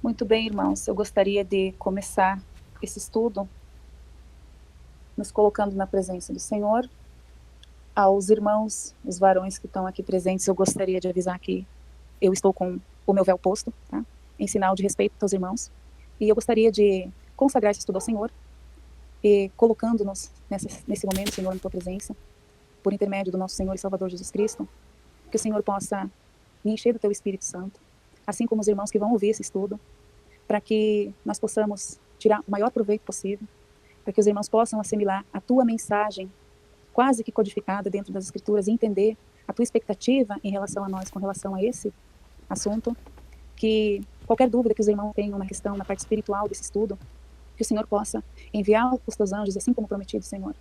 Muito bem, irmãos. Eu gostaria de começar esse estudo nos colocando na presença do Senhor. Aos irmãos, os varões que estão aqui presentes, eu gostaria de avisar que eu estou com o meu véu posto, tá? Em sinal de respeito aos irmãos. E eu gostaria de consagrar esse estudo ao Senhor e colocando-nos nesse momento, Senhor, na tua presença, por intermédio do nosso Senhor e Salvador Jesus Cristo, que o Senhor possa me encher do teu Espírito Santo, assim como os irmãos que vão ouvir esse estudo, para que nós possamos tirar o maior proveito possível, para que os irmãos possam assimilar a tua mensagem, quase que codificada dentro das Escrituras, e entender a tua expectativa em relação a nós, com relação a esse assunto, que qualquer dúvida que os irmãos tenham na questão, na parte espiritual desse estudo, que o Senhor possa enviar os teus anjos, assim como prometido, Senhor,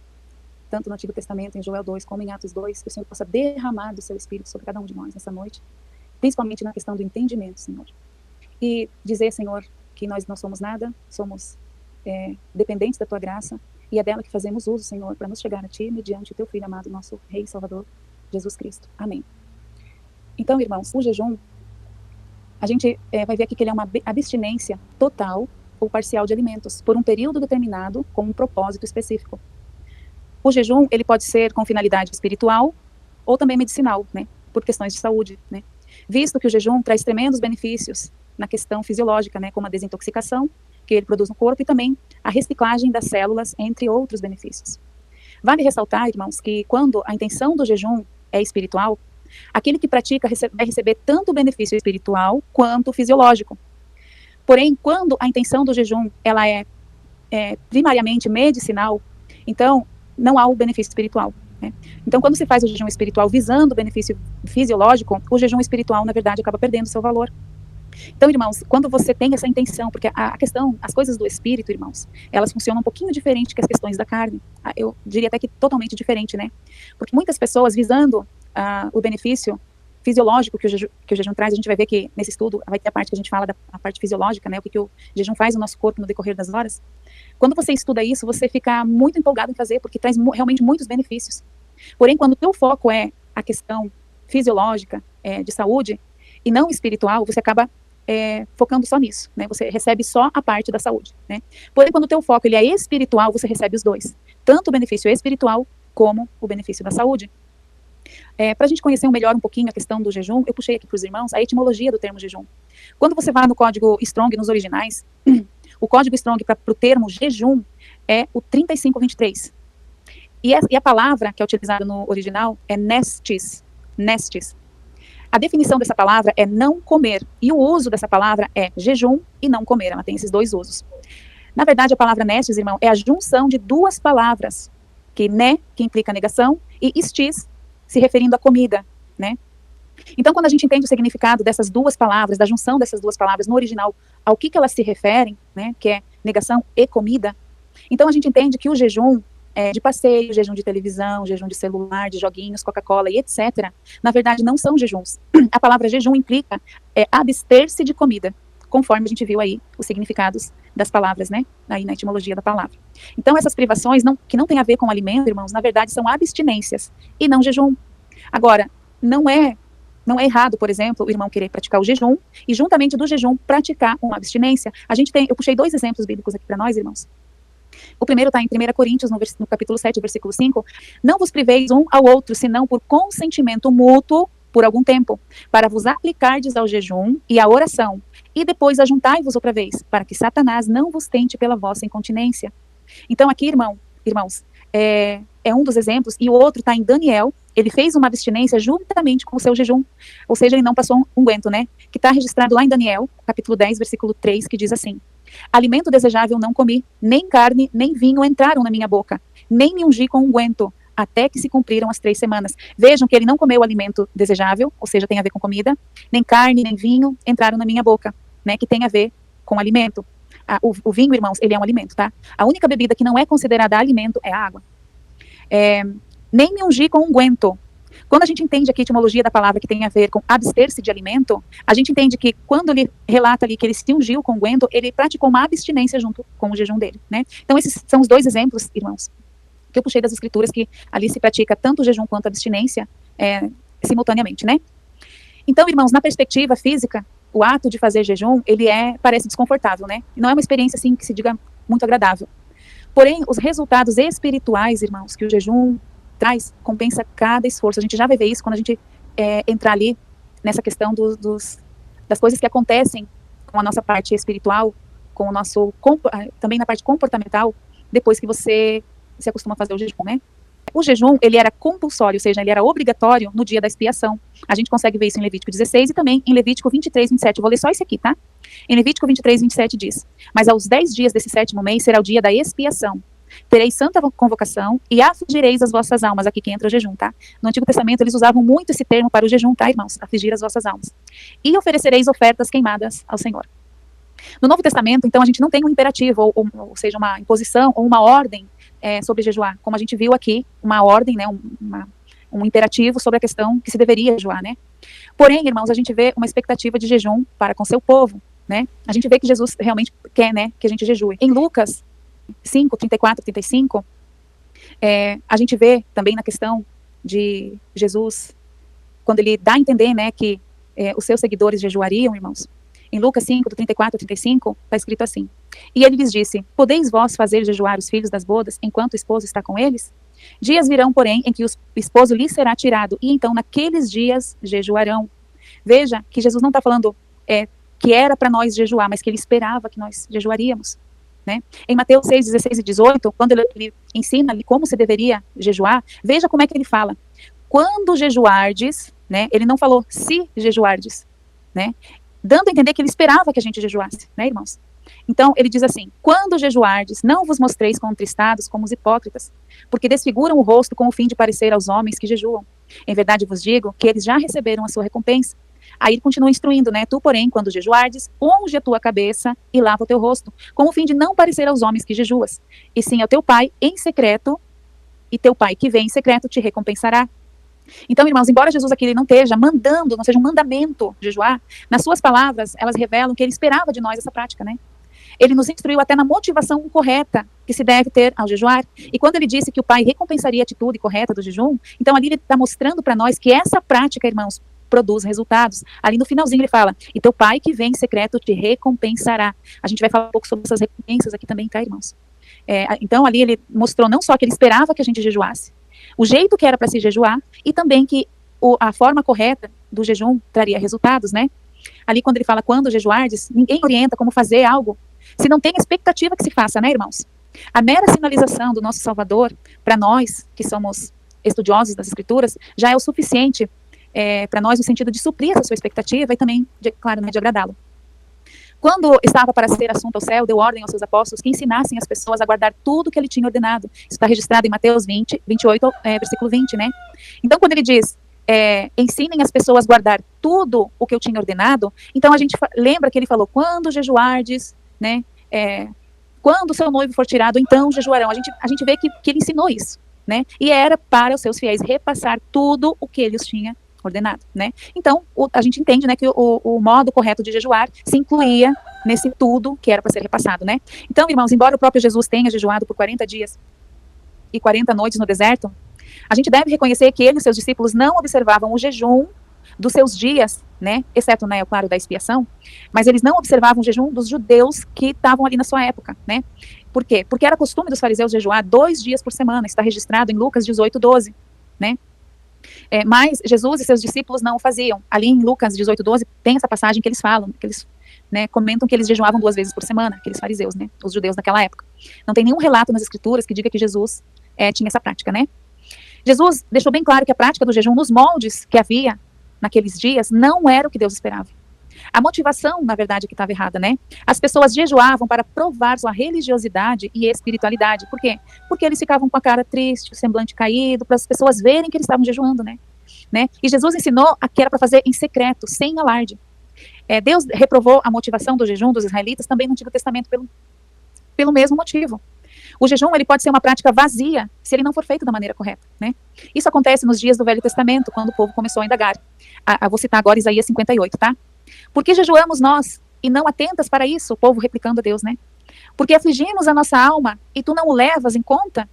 tanto no Antigo Testamento, em Joel 2, como em Atos 2, que o Senhor possa derramar do seu Espírito sobre cada um de nós nessa noite, principalmente na questão do entendimento, Senhor. E dizer, Senhor, que nós não somos nada, somos dependentes da tua graça, e é dela que fazemos uso, Senhor, para nos chegar a ti, mediante o teu Filho amado, nosso Rei e Salvador, Jesus Cristo. Amém. Então, irmãos, o jejum, a gente vai ver aqui que ele é uma abstinência total ou parcial de alimentos, por um período determinado, com um propósito específico. O jejum, ele pode ser com finalidade espiritual ou também medicinal, né, por questões de saúde, né, visto que o jejum traz tremendos benefícios na questão fisiológica, né, como a desintoxicação que ele produz no corpo e também a reciclagem das células, entre outros benefícios. Vale ressaltar, irmãos, que quando a intenção do jejum é espiritual, aquele que pratica vai receber tanto o benefício espiritual quanto fisiológico. Porém, quando a intenção do jejum ela é primariamente medicinal, então não há o benefício espiritual, né? Então, quando se faz o jejum espiritual visando o benefício fisiológico, o jejum espiritual, na verdade, acaba perdendo seu valor. Então, irmãos, quando você tem essa intenção, porque a questão, as coisas do espírito, irmãos, elas funcionam um pouquinho diferente que as questões da carne. Eu diria até que totalmente diferente, né? Porque muitas pessoas visando o benefício fisiológico que o jejum traz, a gente vai ver que nesse estudo vai ter a parte que a gente fala da parte fisiológica, né? O que o jejum faz no nosso corpo no decorrer das horas. Quando você estuda isso, você fica muito empolgado em fazer, porque traz realmente muitos benefícios. Porém, quando o teu foco é a questão fisiológica, de saúde, e não espiritual, você acaba focando só nisso, né? Você recebe só a parte da saúde, né? Porém, quando o teu foco ele é espiritual, você recebe os dois, tanto o benefício espiritual como o benefício da saúde. Para a gente conhecer melhor um pouquinho a questão do jejum, eu puxei aqui para os irmãos a etimologia do termo jejum. Quando você vai no código Strong, nos originais, o código Strong para o termo jejum é o 3523. E a palavra que é utilizada no original é nestes, nestes. A definição dessa palavra é não comer, e o uso dessa palavra é jejum e não comer, ela tem esses dois usos. Na verdade, a palavra nestes, irmão, é a junção de duas palavras, que que implica negação, e estis, se referindo à comida, né? Então, quando a gente entende o significado dessas duas palavras, da junção dessas duas palavras no original, ao que elas se referem, né, que é negação e comida, então a gente entende que o jejum de passeio, jejum de televisão, jejum de celular, de joguinhos, Coca-Cola e etc., na verdade não são jejuns. A palavra jejum implica abster-se de comida, conforme a gente viu aí os significados das palavras, né, aí na etimologia da palavra. Então essas privações, que não tem a ver com alimento, irmãos, na verdade são abstinências e não jejum. Agora, não é errado, por exemplo, o irmão querer praticar o jejum e juntamente do jejum praticar uma abstinência. Eu puxei 2 exemplos bíblicos aqui para nós, irmãos. O primeiro está em 1 Coríntios, no capítulo 7, versículo 5. Não vos priveis um ao outro, senão por consentimento mútuo, por algum tempo, para vos aplicardes ao jejum e à oração, e depois ajuntai-vos outra vez, para que Satanás não vos tente pela vossa incontinência. Então aqui, irmãos, é um dos exemplos, e o outro está em Daniel. Ele fez uma abstinência juntamente com o seu jejum, ou seja, ele não passou um unguento, né? Que está registrado lá em Daniel, capítulo 10, versículo 3, que diz assim: alimento desejável não comi, nem carne, nem vinho entraram na minha boca, nem me ungi com unguento, até que se cumpriram as 3 semanas. Vejam que ele não comeu alimento desejável, ou seja, tem a ver com comida, nem carne, nem vinho entraram na minha boca, né? Que tem a ver com alimento. O vinho, irmãos, ele é um alimento, tá? A única bebida que não é considerada alimento é a água. Nem me ungi com unguento. Quando a gente entende aqui a etimologia da palavra que tem a ver com abster-se de alimento, a gente entende que quando ele relata ali que ele se ungiu com unguento, ele praticou uma abstinência junto com o jejum dele, né? Então esses são os 2 exemplos, irmãos, que eu puxei das escrituras, que ali se pratica tanto o jejum quanto a abstinência simultaneamente, né? Então, irmãos, na perspectiva física, o ato de fazer jejum, ele parece desconfortável, né? Não é uma experiência, assim, que se diga muito agradável. Porém, os resultados espirituais, irmãos, que o jejum traz, compensa cada esforço. A gente já vai ver isso quando a gente entrar ali nessa questão das coisas que acontecem com a nossa parte espiritual, com o nosso, também na parte comportamental, depois que você se acostuma a fazer o jejum, né? O jejum, ele era compulsório, ou seja, ele era obrigatório no dia da expiação. A gente consegue ver isso em Levítico 16 e também em Levítico 23, 27. Eu vou ler só esse aqui, tá? Em Levítico 23, 27 diz: mas aos 10 dias desse 7º mês será o dia da expiação. Tereis santa convocação e afligireis as vossas almas. Aqui que entra o jejum, tá? No Antigo Testamento eles usavam muito esse termo para o jejum, tá, irmãos? Afligir as vossas almas. E oferecereis ofertas queimadas ao Senhor. No Novo Testamento, então, a gente não tem um imperativo, ou seja, uma imposição ou uma ordem sobre jejuar, como a gente viu aqui, uma ordem, né, um imperativo sobre a questão que se deveria jejuar, né? Porém, irmãos, a gente vê uma expectativa de jejum para com seu povo, né? A gente vê que Jesus realmente quer, né, que a gente jejue. Em Lucas 5, 34, 35, a gente vê também na questão de Jesus, quando ele dá a entender, né, que os seus seguidores jejuariam, irmãos. Em Lucas 5, do 34 ao 35, está escrito assim: e ele lhes disse: podeis vós fazer jejuar os filhos das bodas, enquanto o esposo está com eles? Dias virão, porém, em que o esposo lhes será tirado, e então naqueles dias jejuarão. Veja que Jesus não está falando que era para nós jejuar, mas que ele esperava que nós jejuaríamos, né? Em Mateus 6, 16 e 18, quando ele ensina ali como se deveria jejuar, veja como é que ele fala. Quando jejuardes, né? Ele não falou se jejuardes, né? Dando a entender que ele esperava que a gente jejuasse, né, irmãos? Então, ele diz assim: quando jejuardes, não vos mostreis contristados como os hipócritas, porque desfiguram o rosto com o fim de parecer aos homens que jejuam. Em verdade vos digo que eles já receberam a sua recompensa. Aí ele continua instruindo, né? Tu, porém, quando jejuardes, unge a tua cabeça e lava o teu rosto, com o fim de não parecer aos homens que jejuas, e sim ao teu pai em secreto, e teu pai que vem em secreto te recompensará. Então, irmãos, embora Jesus aqui ele não esteja mandando, não seja um mandamento jejuar, nas suas palavras, elas revelam que ele esperava de nós essa prática, né? Ele nos instruiu até na motivação correta que se deve ter ao jejuar. E quando ele disse que o Pai recompensaria a atitude correta do jejum, então ali ele está mostrando para nós que essa prática, irmãos, produz resultados. Ali no finalzinho ele fala: e teu Pai que vem em secreto te recompensará. A gente vai falar um pouco sobre essas recompensas aqui também, tá, irmãos? Então ali ele mostrou não só que ele esperava que a gente jejuasse, o jeito que era para se jejuar, e também que a forma correta do jejum traria resultados, né? Ali quando ele fala quando jejuardes, ninguém orienta como fazer algo se não tem expectativa que se faça, né, irmãos? A mera sinalização do nosso Salvador, para nós que somos estudiosos das Escrituras, já é o suficiente para nós no sentido de suprir essa sua expectativa e também, claro, né, de agradá-lo. Quando estava para ser assunto ao céu, deu ordem aos seus apóstolos que ensinassem as pessoas a guardar tudo o que ele tinha ordenado. Isso está registrado em Mateus 20, 28, versículo 20, né? Então, quando ele diz, ensinem as pessoas a guardar tudo o que eu tinha ordenado, então a gente lembra que ele falou, quando jejuardes, né? Quando o seu noivo for tirado, então jejuarão. A gente vê que ele ensinou isso, né? E era para os seus fiéis repassar tudo o que ele os tinha ordenado, né? Então, a gente entende, né, que o modo correto de jejuar se incluía nesse tudo que era para ser repassado, né? Então, irmãos, embora o próprio Jesus tenha jejuado por 40 dias e 40 noites no deserto, a gente deve reconhecer que ele e seus discípulos não observavam o jejum dos seus dias, né? Exceto, né, claro, da expiação, mas eles não observavam o jejum dos judeus que estavam ali na sua época, né? Por quê? Porque era costume dos fariseus jejuar 2 dias por semana, está registrado em Lucas 18, 12, né? Mas Jesus e seus discípulos não o faziam. Ali em Lucas 18, 12, tem essa passagem que eles falam, que eles, né, comentam que eles jejuavam 2 vezes por semana, aqueles fariseus, né, os judeus naquela época. Não tem nenhum relato nas escrituras que diga que Jesus tinha essa prática, né. Jesus deixou bem claro que a prática do jejum nos moldes que havia naqueles dias não era o que Deus esperava. A motivação, na verdade, que estava errada, né? As pessoas jejuavam para provar sua religiosidade e espiritualidade. Por quê? Porque eles ficavam com a cara triste, o semblante caído, para as pessoas verem que eles estavam jejuando, né? E Jesus ensinou que era para fazer em secreto, sem alarde. Deus reprovou a motivação do jejum dos israelitas também no Antigo Testamento pelo mesmo motivo. O jejum ele pode ser uma prática vazia se ele não for feito da maneira correta, né? Isso acontece nos dias do Velho Testamento, quando o povo começou a indagar. Vou citar agora Isaías 58, tá? Por que jejuamos nós e não atentas para isso? O povo replicando a Deus, né? Porque afligimos a nossa alma e tu não o levas em conta?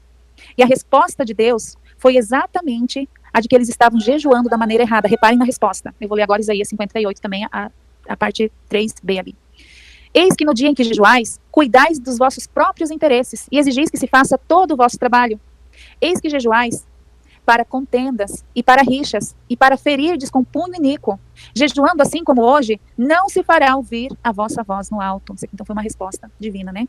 E a resposta de Deus foi exatamente a de que eles estavam jejuando da maneira errada. Reparem na resposta. Eu vou ler agora Isaías 58 também, a parte 3b ali. Eis que no dia em que jejuais, cuidais dos vossos próprios interesses e exigis que se faça todo o vosso trabalho. Eis que jejuais para contendas e para rixas e para ferirdes com punho iníquo. Jejuando assim como hoje, não se fará ouvir a vossa voz no alto. Isso aqui então foi uma resposta divina, né?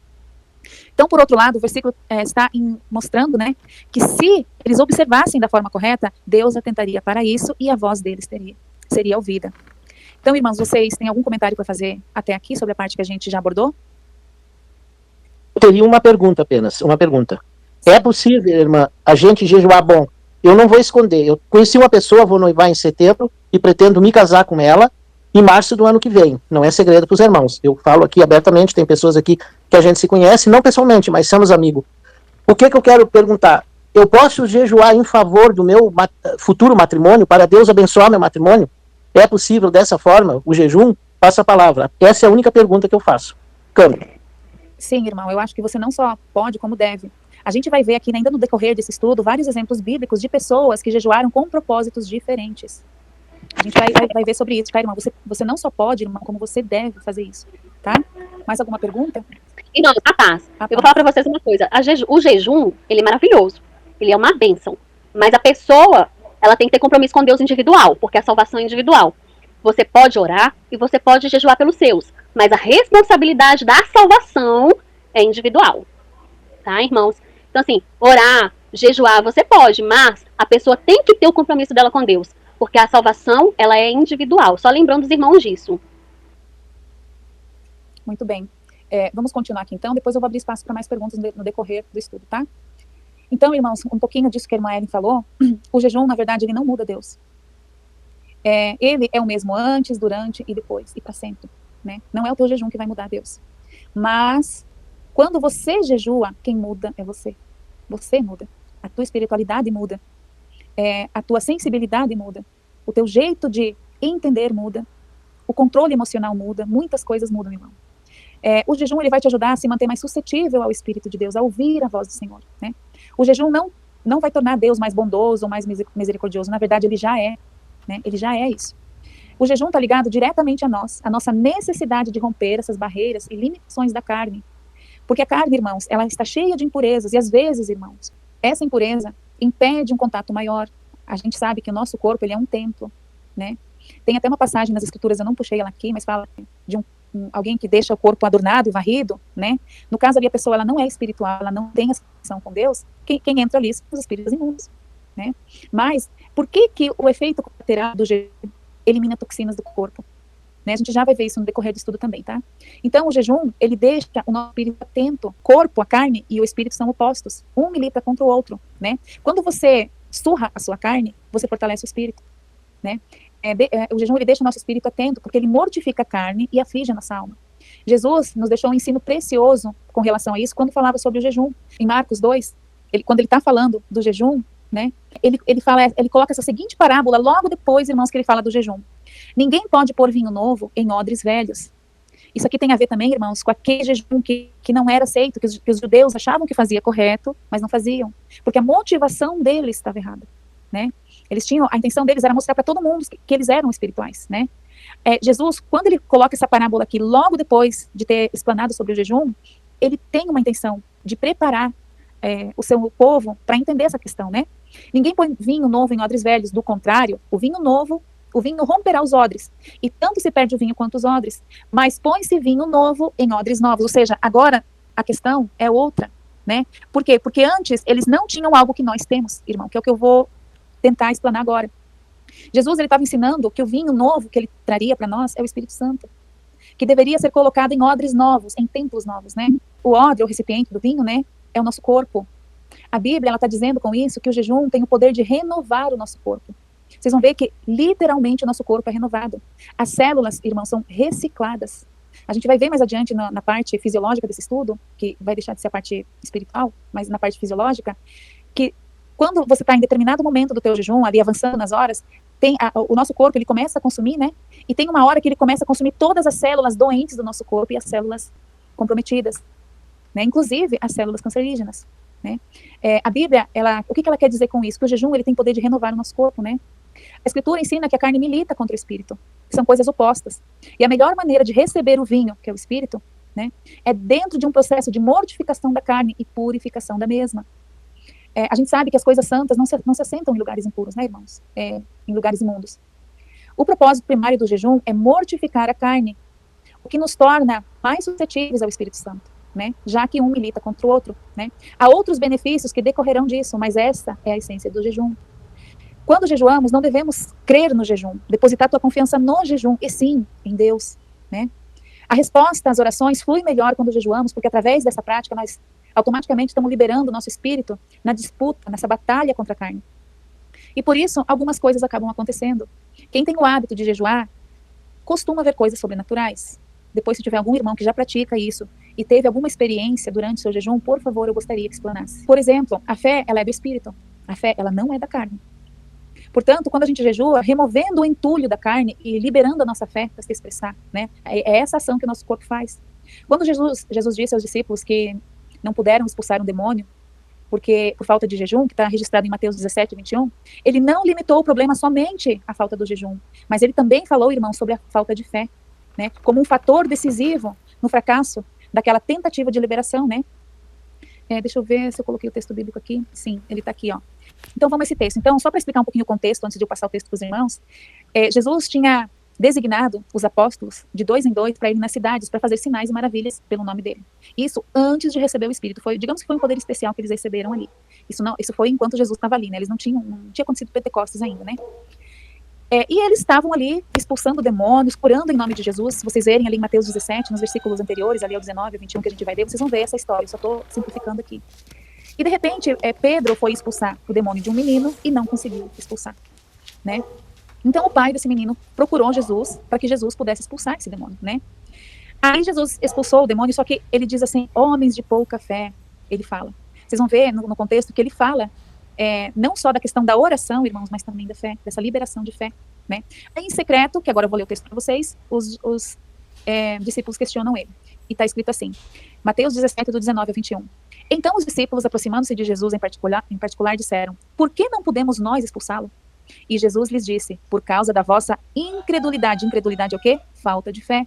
Então, por outro lado, o versículo está mostrando, né, que se eles observassem da forma correta, Deus atentaria para isso e a voz deles seria ouvida. Então, irmãos, vocês têm algum comentário para fazer até aqui sobre a parte que a gente já abordou? Eu teria uma pergunta apenas, uma pergunta. É possível, irmã, a gente jejuar? Bom, eu não vou esconder, eu conheci uma pessoa, vou noivar em setembro e pretendo me casar com ela em março do ano que vem. Não é segredo para os irmãos. Eu falo aqui abertamente, tem pessoas aqui que a gente se conhece, não pessoalmente, mas somos amigos. O que eu quero perguntar? Eu posso jejuar em favor do meu futuro matrimônio, para Deus abençoar meu matrimônio? É possível dessa forma, o jejum? Passa a palavra. Essa é a única pergunta que eu faço. Câmbio. Sim, irmão, eu acho que você não só pode, como deve. A gente vai ver aqui, ainda no decorrer desse estudo, vários exemplos bíblicos de pessoas que jejuaram com propósitos diferentes. A gente vai ver sobre isso, tá, irmão? Você não só pode, irmão, como você deve fazer isso, tá? Mais alguma pergunta? Irmão, a paz. Eu vou falar pra vocês uma coisa. O jejum, ele é maravilhoso. Ele é uma bênção. Mas a pessoa, ela tem que ter compromisso com Deus individual, porque a salvação é individual. Você pode orar e você pode jejuar pelos seus. Mas a responsabilidade da salvação é individual. Tá, irmãos? Então, assim, orar, jejuar, você pode, mas a pessoa tem que ter o compromisso dela com Deus. Porque a salvação, ela é individual. Só lembrando os irmãos disso. Muito bem. Vamos continuar aqui, então. Depois eu vou abrir espaço para mais perguntas no decorrer do estudo, tá? Então, irmãos, um pouquinho disso que a irmã Ellen falou. O jejum, na verdade, ele não muda Deus. Ele é o mesmo antes, durante e depois, e para sempre, né? Não é o teu jejum que vai mudar Deus. Mas, quando você jejua, quem muda é você. Você muda. A tua espiritualidade muda. A tua sensibilidade muda. O teu jeito de entender muda. O controle emocional muda. Muitas coisas mudam, irmão. O jejum, ele vai te ajudar a se manter mais suscetível ao Espírito de Deus, a ouvir a voz do Senhor, né? O jejum não vai tornar Deus mais bondoso ou mais misericordioso. Na verdade, ele já é, né? Ele já é isso. O jejum está ligado diretamente a nós, a nossa necessidade de romper essas barreiras e limitações da carne. Porque a carne, irmãos, ela está cheia de impurezas. E às vezes, irmãos, essa impureza impede um contato maior. A gente sabe que o nosso corpo, ele é um templo, né? Tem até uma passagem nas escrituras, eu não puxei ela aqui, mas fala de alguém que deixa o corpo adornado e varrido, né? No caso ali, a pessoa, ela não é espiritual, ela não tem essa relação com Deus, quem entra ali são os espíritos imundos, né? Mas, por que o efeito colateral do jejum elimina toxinas do corpo? Né? A gente já vai ver isso no decorrer do estudo também, tá? Então, o jejum, ele deixa o nosso espírito atento. O corpo, a carne e o espírito são opostos. Um milita contra o outro, né? Quando você surra a sua carne, você fortalece o espírito, né? O jejum, ele deixa o nosso espírito atento, porque ele mortifica a carne e aflige a nossa alma. Jesus nos deixou um ensino precioso com relação a isso, quando falava sobre o jejum. Em Marcos 2, quando ele está falando do jejum, né, ele coloca essa seguinte parábola, logo depois, irmãos, que ele fala do jejum. Ninguém pode pôr vinho novo em odres velhos. Isso aqui tem a ver também, irmãos, com aquele jejum que não era aceito, que os judeus achavam que fazia correto, mas não faziam, porque a motivação deles estava errada, né? A intenção deles era mostrar para todo mundo que eles eram espirituais, né? Jesus, quando ele coloca essa parábola aqui, logo depois de ter explanado sobre o jejum, ele tem uma intenção de preparar o seu povo para entender essa questão, né? Ninguém põe vinho novo em odres velhos, do contrário, o vinho romperá os odres, e tanto se perde o vinho quanto os odres, mas põe-se vinho novo em odres novos, ou seja, agora a questão é outra, né? Por quê? Porque antes eles não tinham algo que nós temos, irmão, que é o que eu vou tentar explanar agora. Jesus, ele estava ensinando que o vinho novo que ele traria para nós é o Espírito Santo, que deveria ser colocado em odres novos, em templos novos, né? O odre, o recipiente do vinho, né, é o nosso corpo. A Bíblia, ela está dizendo com isso que o jejum tem o poder de renovar o nosso corpo. Vocês vão ver que, literalmente, o nosso corpo é renovado. As células, irmãos, são recicladas. A gente vai ver mais adiante na parte fisiológica desse estudo, que vai deixar de ser a parte espiritual, mas na parte fisiológica, que quando você está em determinado momento do teu jejum, ali avançando nas horas, o nosso corpo, ele começa a consumir, né? E tem uma hora que ele começa a consumir todas as células doentes do nosso corpo e as células comprometidas, né? Inclusive as células cancerígenas, né? A Bíblia, o que ela quer dizer com isso? Que o jejum, ele tem poder de renovar o nosso corpo, né? A Escritura ensina que a carne milita contra o espírito. que são coisas opostas. E a melhor maneira de receber o vinho, que é o Espírito, né, é dentro de um processo de mortificação da carne e purificação da mesma. A gente sabe que as coisas santas não se assentam em lugares impuros, né, irmãos? Em lugares imundos. O propósito primário do jejum é mortificar a carne, o que nos torna mais suscetíveis ao Espírito Santo, né? Já que um milita contra o outro, né? Há outros benefícios que decorrerão disso, mas essa é a essência do jejum. Quando jejuamos, não devemos crer no jejum, depositar tua confiança no jejum, e sim, em Deus, né? A resposta às orações flui melhor quando jejuamos, porque através dessa prática nós automaticamente estamos liberando o nosso espírito na disputa, nessa batalha contra a carne. E por isso, algumas coisas acabam acontecendo. Quem tem o hábito de jejuar, costuma ver coisas sobrenaturais. Depois, se tiver algum irmão que já pratica isso e teve alguma experiência durante o seu jejum, por favor, eu gostaria que explanasse. Por exemplo, a fé, ela é do espírito. A fé, ela não é da carne. Portanto, quando a gente jejua, removendo o entulho da carne e liberando a nossa fé para se expressar, né? É essa ação que o nosso corpo faz. Quando Jesus disse aos discípulos que não puderam expulsar um demônio, porque por falta de jejum, que está registrado em Mateus 17, 21, ele não limitou o problema somente à falta do jejum, mas ele também falou, irmão, sobre a falta de fé, né? Como um fator decisivo no fracasso daquela tentativa de liberação, né? Deixa eu ver se eu coloquei o texto bíblico aqui. Sim, ele está aqui, ó. Então vamos a esse texto. Então, só para explicar um pouquinho o contexto, antes de eu passar o texto para os irmãos, Jesus tinha designado os apóstolos de 2 em 2 para ir nas cidades para fazer sinais e maravilhas pelo nome dele. Isso antes de receber o Espírito. Digamos que foi um poder especial que eles receberam ali. Isso foi enquanto Jesus estava ali, né? Não tinha acontecido Pentecostes ainda, né? E eles estavam ali expulsando demônios, curando em nome de Jesus. Se vocês verem ali em Mateus 17, nos versículos anteriores, ali ao 19, ao 21 que a gente vai ver, vocês vão ver essa história. Eu só estou simplificando aqui. E de repente, Pedro foi expulsar o demônio de um menino e não conseguiu expulsar, né? Então o pai desse menino procurou Jesus para que Jesus pudesse expulsar esse demônio, né? Aí Jesus expulsou o demônio, só que ele diz assim, homens de pouca fé, ele fala. Vocês vão ver no contexto que ele fala não só da questão da oração, irmãos, mas também da fé, dessa liberação de fé, né? Aí em secreto, que agora eu vou ler o texto para vocês, os discípulos questionam ele. E está escrito assim, Mateus 17, do 19 ao 21. Então os discípulos, aproximando-se de Jesus em particular, disseram, por que não podemos nós expulsá-lo? E Jesus lhes disse, por causa da vossa incredulidade. Incredulidade é o quê? Falta de fé.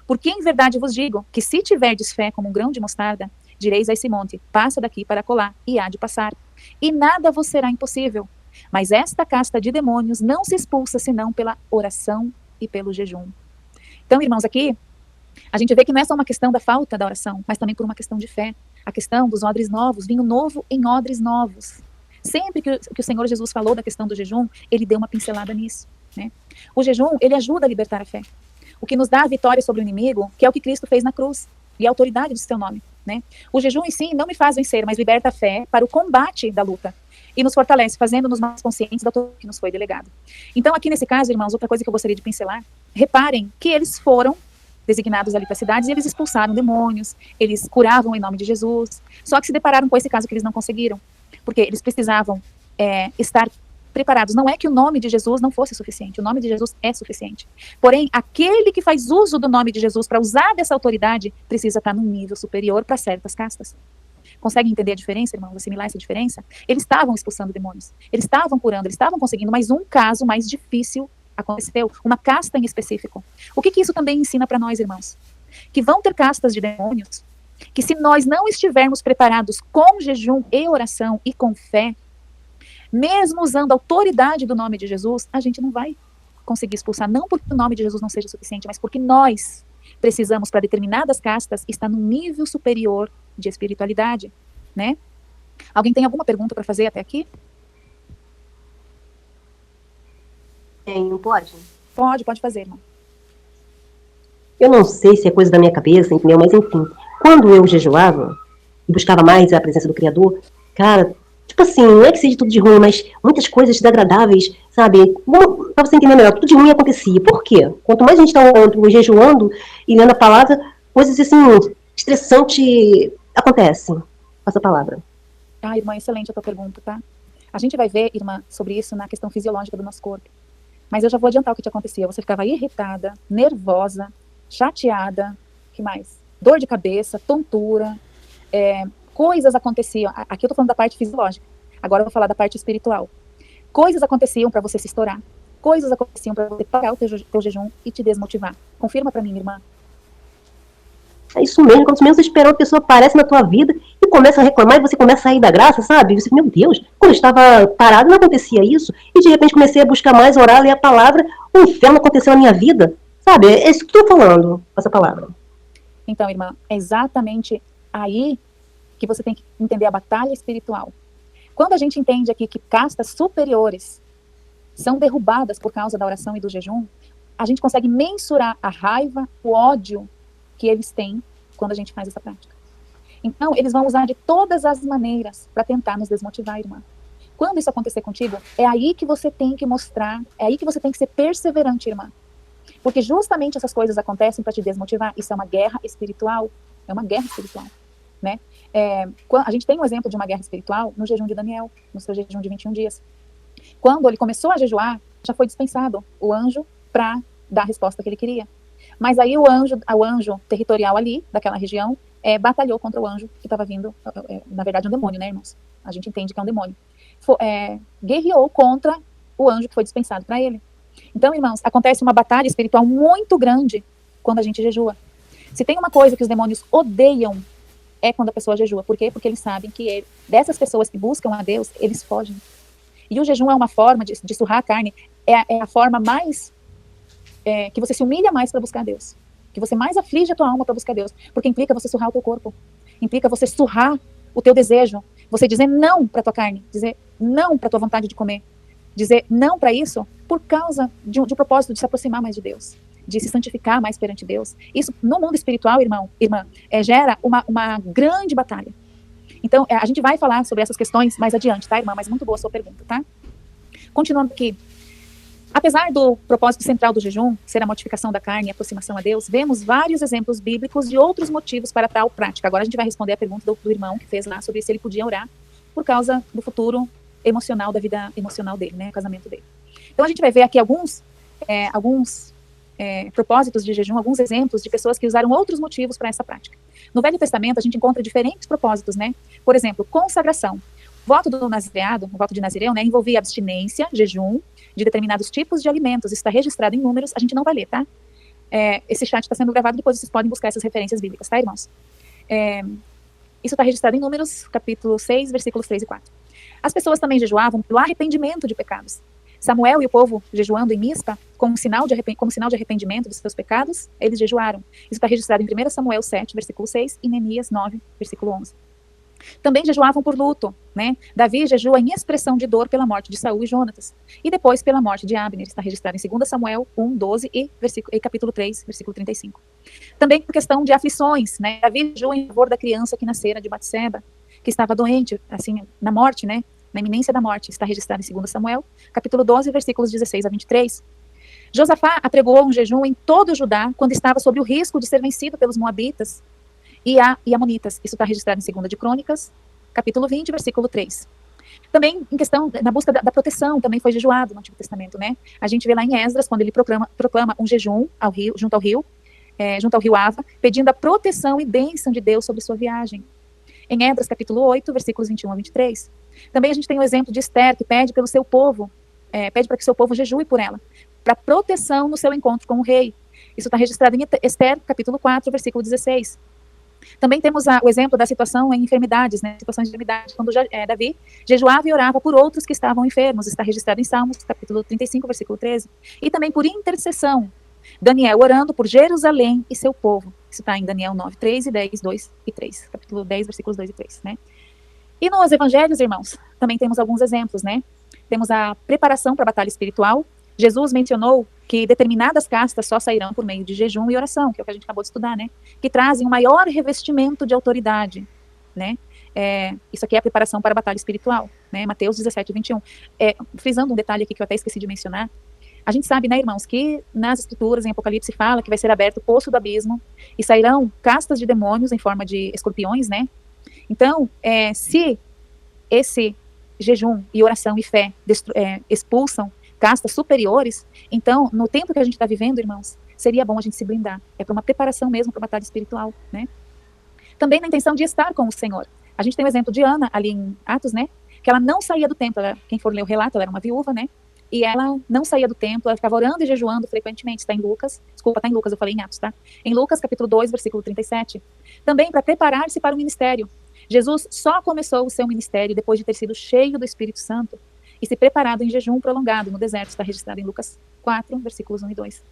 Porque em verdade vos digo, que se tiverdes fé como um grão de mostarda, direis a esse monte, passa daqui para acolá, e há de passar. E nada vos será impossível. Mas esta casta de demônios não se expulsa senão pela oração e pelo jejum. Então, irmãos, aqui, a gente vê que não é só uma questão da falta da oração, mas também por uma questão de fé. A questão dos odres novos, vinho novo em odres novos. Sempre que o Senhor Jesus falou da questão do jejum, ele deu uma pincelada nisso, né? O jejum, ele ajuda a libertar a fé. O que nos dá a vitória sobre o inimigo, que é o que Cristo fez na cruz, e a autoridade do seu nome, né? O jejum em si não me faz vencer, mas liberta a fé para o combate da luta. E nos fortalece, fazendo-nos mais conscientes da autoridade que nos foi delegado. Então, aqui nesse caso, irmãos, outra coisa que eu gostaria de pincelar, reparem que eles foram designados ali para cidades e eles expulsaram demônios, eles curavam em nome de Jesus, só que se depararam com esse caso que eles não conseguiram. Porque eles precisavam estar preparados. Não é que o nome de Jesus não fosse suficiente. O nome de Jesus é suficiente. Porém, aquele que faz uso do nome de Jesus para usar dessa autoridade precisa estar num nível superior para certas castas. Conseguem entender a diferença, irmãos? Assimilar essa diferença? Eles estavam expulsando demônios. Eles estavam curando, eles estavam conseguindo, mas um caso mais difícil aconteceu. Uma casta em específico. O que isso também ensina para nós, irmãos? Que vão ter castas de demônios que se nós não estivermos preparados com jejum e oração e com fé, mesmo usando a autoridade do nome de Jesus, a gente não vai conseguir expulsar, não porque o nome de Jesus não seja suficiente, mas porque nós precisamos, para determinadas castas, estar num nível superior de espiritualidade, né? Alguém tem alguma pergunta para fazer até aqui? Tenho, pode? Pode fazer, irmão. Eu não sei se é coisa da minha cabeça, entendeu? Mas enfim, quando eu jejuava e buscava mais a presença do Criador, cara, tipo assim, não é que seja tudo de ruim, mas muitas coisas desagradáveis, sabe? Pra você entender melhor, tudo de ruim acontecia. Por quê? Quanto mais a gente está orando, jejuando e lendo a palavra, coisas assim, estressantes acontecem. Passa a palavra. Irmã, excelente a tua pergunta, tá? A gente vai ver, irmã, sobre isso na questão fisiológica do nosso corpo. Mas eu já vou adiantar o que te acontecia. Você ficava irritada, nervosa, chateada, que mais? Dor de cabeça, tontura, coisas aconteciam. Aqui eu tô falando da parte fisiológica. Agora eu vou falar da parte espiritual. Coisas aconteciam para você se estourar. coisas aconteciam para você parar o teu jejum e te desmotivar. Confirma para mim, irmã. É isso mesmo, quando menos você esperou, a pessoa aparece na tua vida e começa a reclamar e você começa a sair da graça, sabe? E você, meu Deus, quando eu estava parado não acontecia isso, e de repente comecei a buscar mais, orar, ler a palavra, o inferno aconteceu na minha vida, sabe? É isso que eu estou falando, essa palavra. Então, irmã, é exatamente aí que você tem que entender a batalha espiritual. Quando a gente entende aqui que castas superiores são derrubadas por causa da oração e do jejum, a gente consegue mensurar a raiva, o ódio que eles têm quando a gente faz essa prática. Então, eles vão usar de todas as maneiras para tentar nos desmotivar, irmã. Quando isso acontecer contigo, é aí que você tem que mostrar, é aí que você tem que ser perseverante, irmã. Porque justamente essas coisas acontecem para te desmotivar. Isso é uma guerra espiritual. É uma guerra espiritual, né? A gente tem um exemplo de uma guerra espiritual no jejum de Daniel, no seu jejum de 21 dias. Quando ele começou a jejuar, já foi dispensado o anjo para dar a resposta que ele queria. Mas aí o anjo territorial ali, daquela região, batalhou contra o anjo que estava vindo, na verdade um demônio, né, irmãos? A gente entende que é um demônio. Guerreou contra o anjo que foi dispensado para ele. Então, irmãos, acontece uma batalha espiritual muito grande quando a gente jejua. Se tem uma coisa que os demônios odeiam, é quando a pessoa jejua. Por quê? Porque eles sabem que dessas pessoas que buscam a Deus, eles fogem. E o jejum é uma forma de surrar a carne, é a forma mais, que você se humilha mais para buscar Deus. Que você mais aflige a tua alma para buscar Deus. Porque implica você surrar o teu corpo. Implica você surrar o teu desejo. Você dizer não para tua carne. Dizer não para tua vontade de comer. Dizer não para isso por causa de um propósito de se aproximar mais de Deus. De se santificar mais perante Deus. Isso, no mundo espiritual, irmã, gera uma grande batalha. Então, a gente vai falar sobre essas questões mais adiante, tá, irmã? Mas muito boa a sua pergunta, tá? Continuando aqui. Apesar do propósito central do jejum ser a mortificação da carne e a aproximação a Deus, vemos vários exemplos bíblicos de outros motivos para tal prática. Agora a gente vai responder a pergunta do irmão que fez lá sobre se ele podia orar por causa do futuro emocional, da vida emocional dele, né? O casamento dele. Então a gente vai ver aqui alguns propósitos de jejum, alguns exemplos de pessoas que usaram outros motivos para essa prática. No Velho Testamento a gente encontra diferentes propósitos, né? Por exemplo, consagração. O voto do nazireado, o voto de Nazireu, né, envolvia abstinência, jejum, de determinados tipos de alimentos. Isso está registrado em Números, a gente não vai ler, tá? Esse chat está sendo gravado, depois vocês podem buscar essas referências bíblicas, tá, irmãos? Isso está registrado em Números, capítulo 6, versículos 3 e 4. As pessoas também jejuavam pelo arrependimento de pecados. Samuel e o povo jejuando em Mispa, como sinal de arrependimento dos seus pecados, eles jejuaram. Isso está registrado em 1 Samuel 7, versículo 6, e Neemias 9, versículo 11. Também jejuavam por luto, né? Davi jejua em expressão de dor pela morte de Saul e Jonatas, e depois pela morte de Abner. Está registrado em 2 Samuel 1, 12 e capítulo 3, versículo 35. Também por questão de aflições, né? Davi jejua em favor da criança que nascera de Batseba, que estava doente, assim, na morte, né? Na iminência da morte. Está registrado em 2 Samuel, capítulo 12, versículos 16 a 23. Josafá apregoou um jejum em todo o Judá, quando estava sob o risco de ser vencido pelos moabitas e amonitas. Isso está registrado em 2 de Crônicas, capítulo 20, versículo 3. Também, em questão, na busca da proteção, também foi jejuado no Antigo Testamento, né? A gente vê lá em Esdras, quando ele proclama um jejum junto ao rio Ava, pedindo a proteção e bênção de Deus sobre sua viagem. Em Esdras, capítulo 8, versículos 21 a 23. Também a gente tem o exemplo de Esther, que pede pelo seu povo, pede para que seu povo jejue por ela, para proteção no seu encontro com o rei. Isso está registrado em Esther, capítulo 4, versículo 16. Também temos o exemplo da situação em enfermidades, né? Situações de enfermidade, quando Davi jejuava e orava por outros que estavam enfermos. Está registrado em Salmos, capítulo 35, versículo 13. E também por intercessão. Daniel orando por Jerusalém e seu povo. Isso está em Daniel 9, 3 e 10, 2 e 3. Capítulo 10, versículos 2 e 3, né? E nos evangelhos, irmãos, também temos alguns exemplos, né? Temos a preparação para a batalha espiritual. Jesus mencionou que determinadas castas só sairão por meio de jejum e oração, que é o que a gente acabou de estudar, né? Que trazem um maior revestimento de autoridade, né? Isso aqui é a preparação para a batalha espiritual, né? Mateus 17, 21. Frisando um detalhe aqui que eu até esqueci de mencionar, a gente sabe, né, irmãos, que nas escrituras, em Apocalipse, fala que vai ser aberto o poço do abismo e sairão castas de demônios em forma de escorpiões, né? Então, se esse jejum e oração e fé expulsam castas superiores, então, no tempo que a gente está vivendo, irmãos, seria bom a gente se blindar. É para uma preparação mesmo para a batalha espiritual, né? Também na intenção de estar com o Senhor. A gente tem o exemplo de Ana, ali em Atos, né? Que ela não saía do templo. Quem for ler o relato, ela era uma viúva, né? e ela não saía do templo, ela ficava orando e jejuando frequentemente. Está em Lucas, desculpa, está em Lucas, eu falei em Atos, tá? Em Lucas, capítulo 2, versículo 37. Também para preparar-se para o ministério. Jesus só começou o seu ministério depois de ter sido cheio do Espírito Santo e se preparado em jejum prolongado no deserto. Está registrado em Lucas 4, versículos 1 e 2.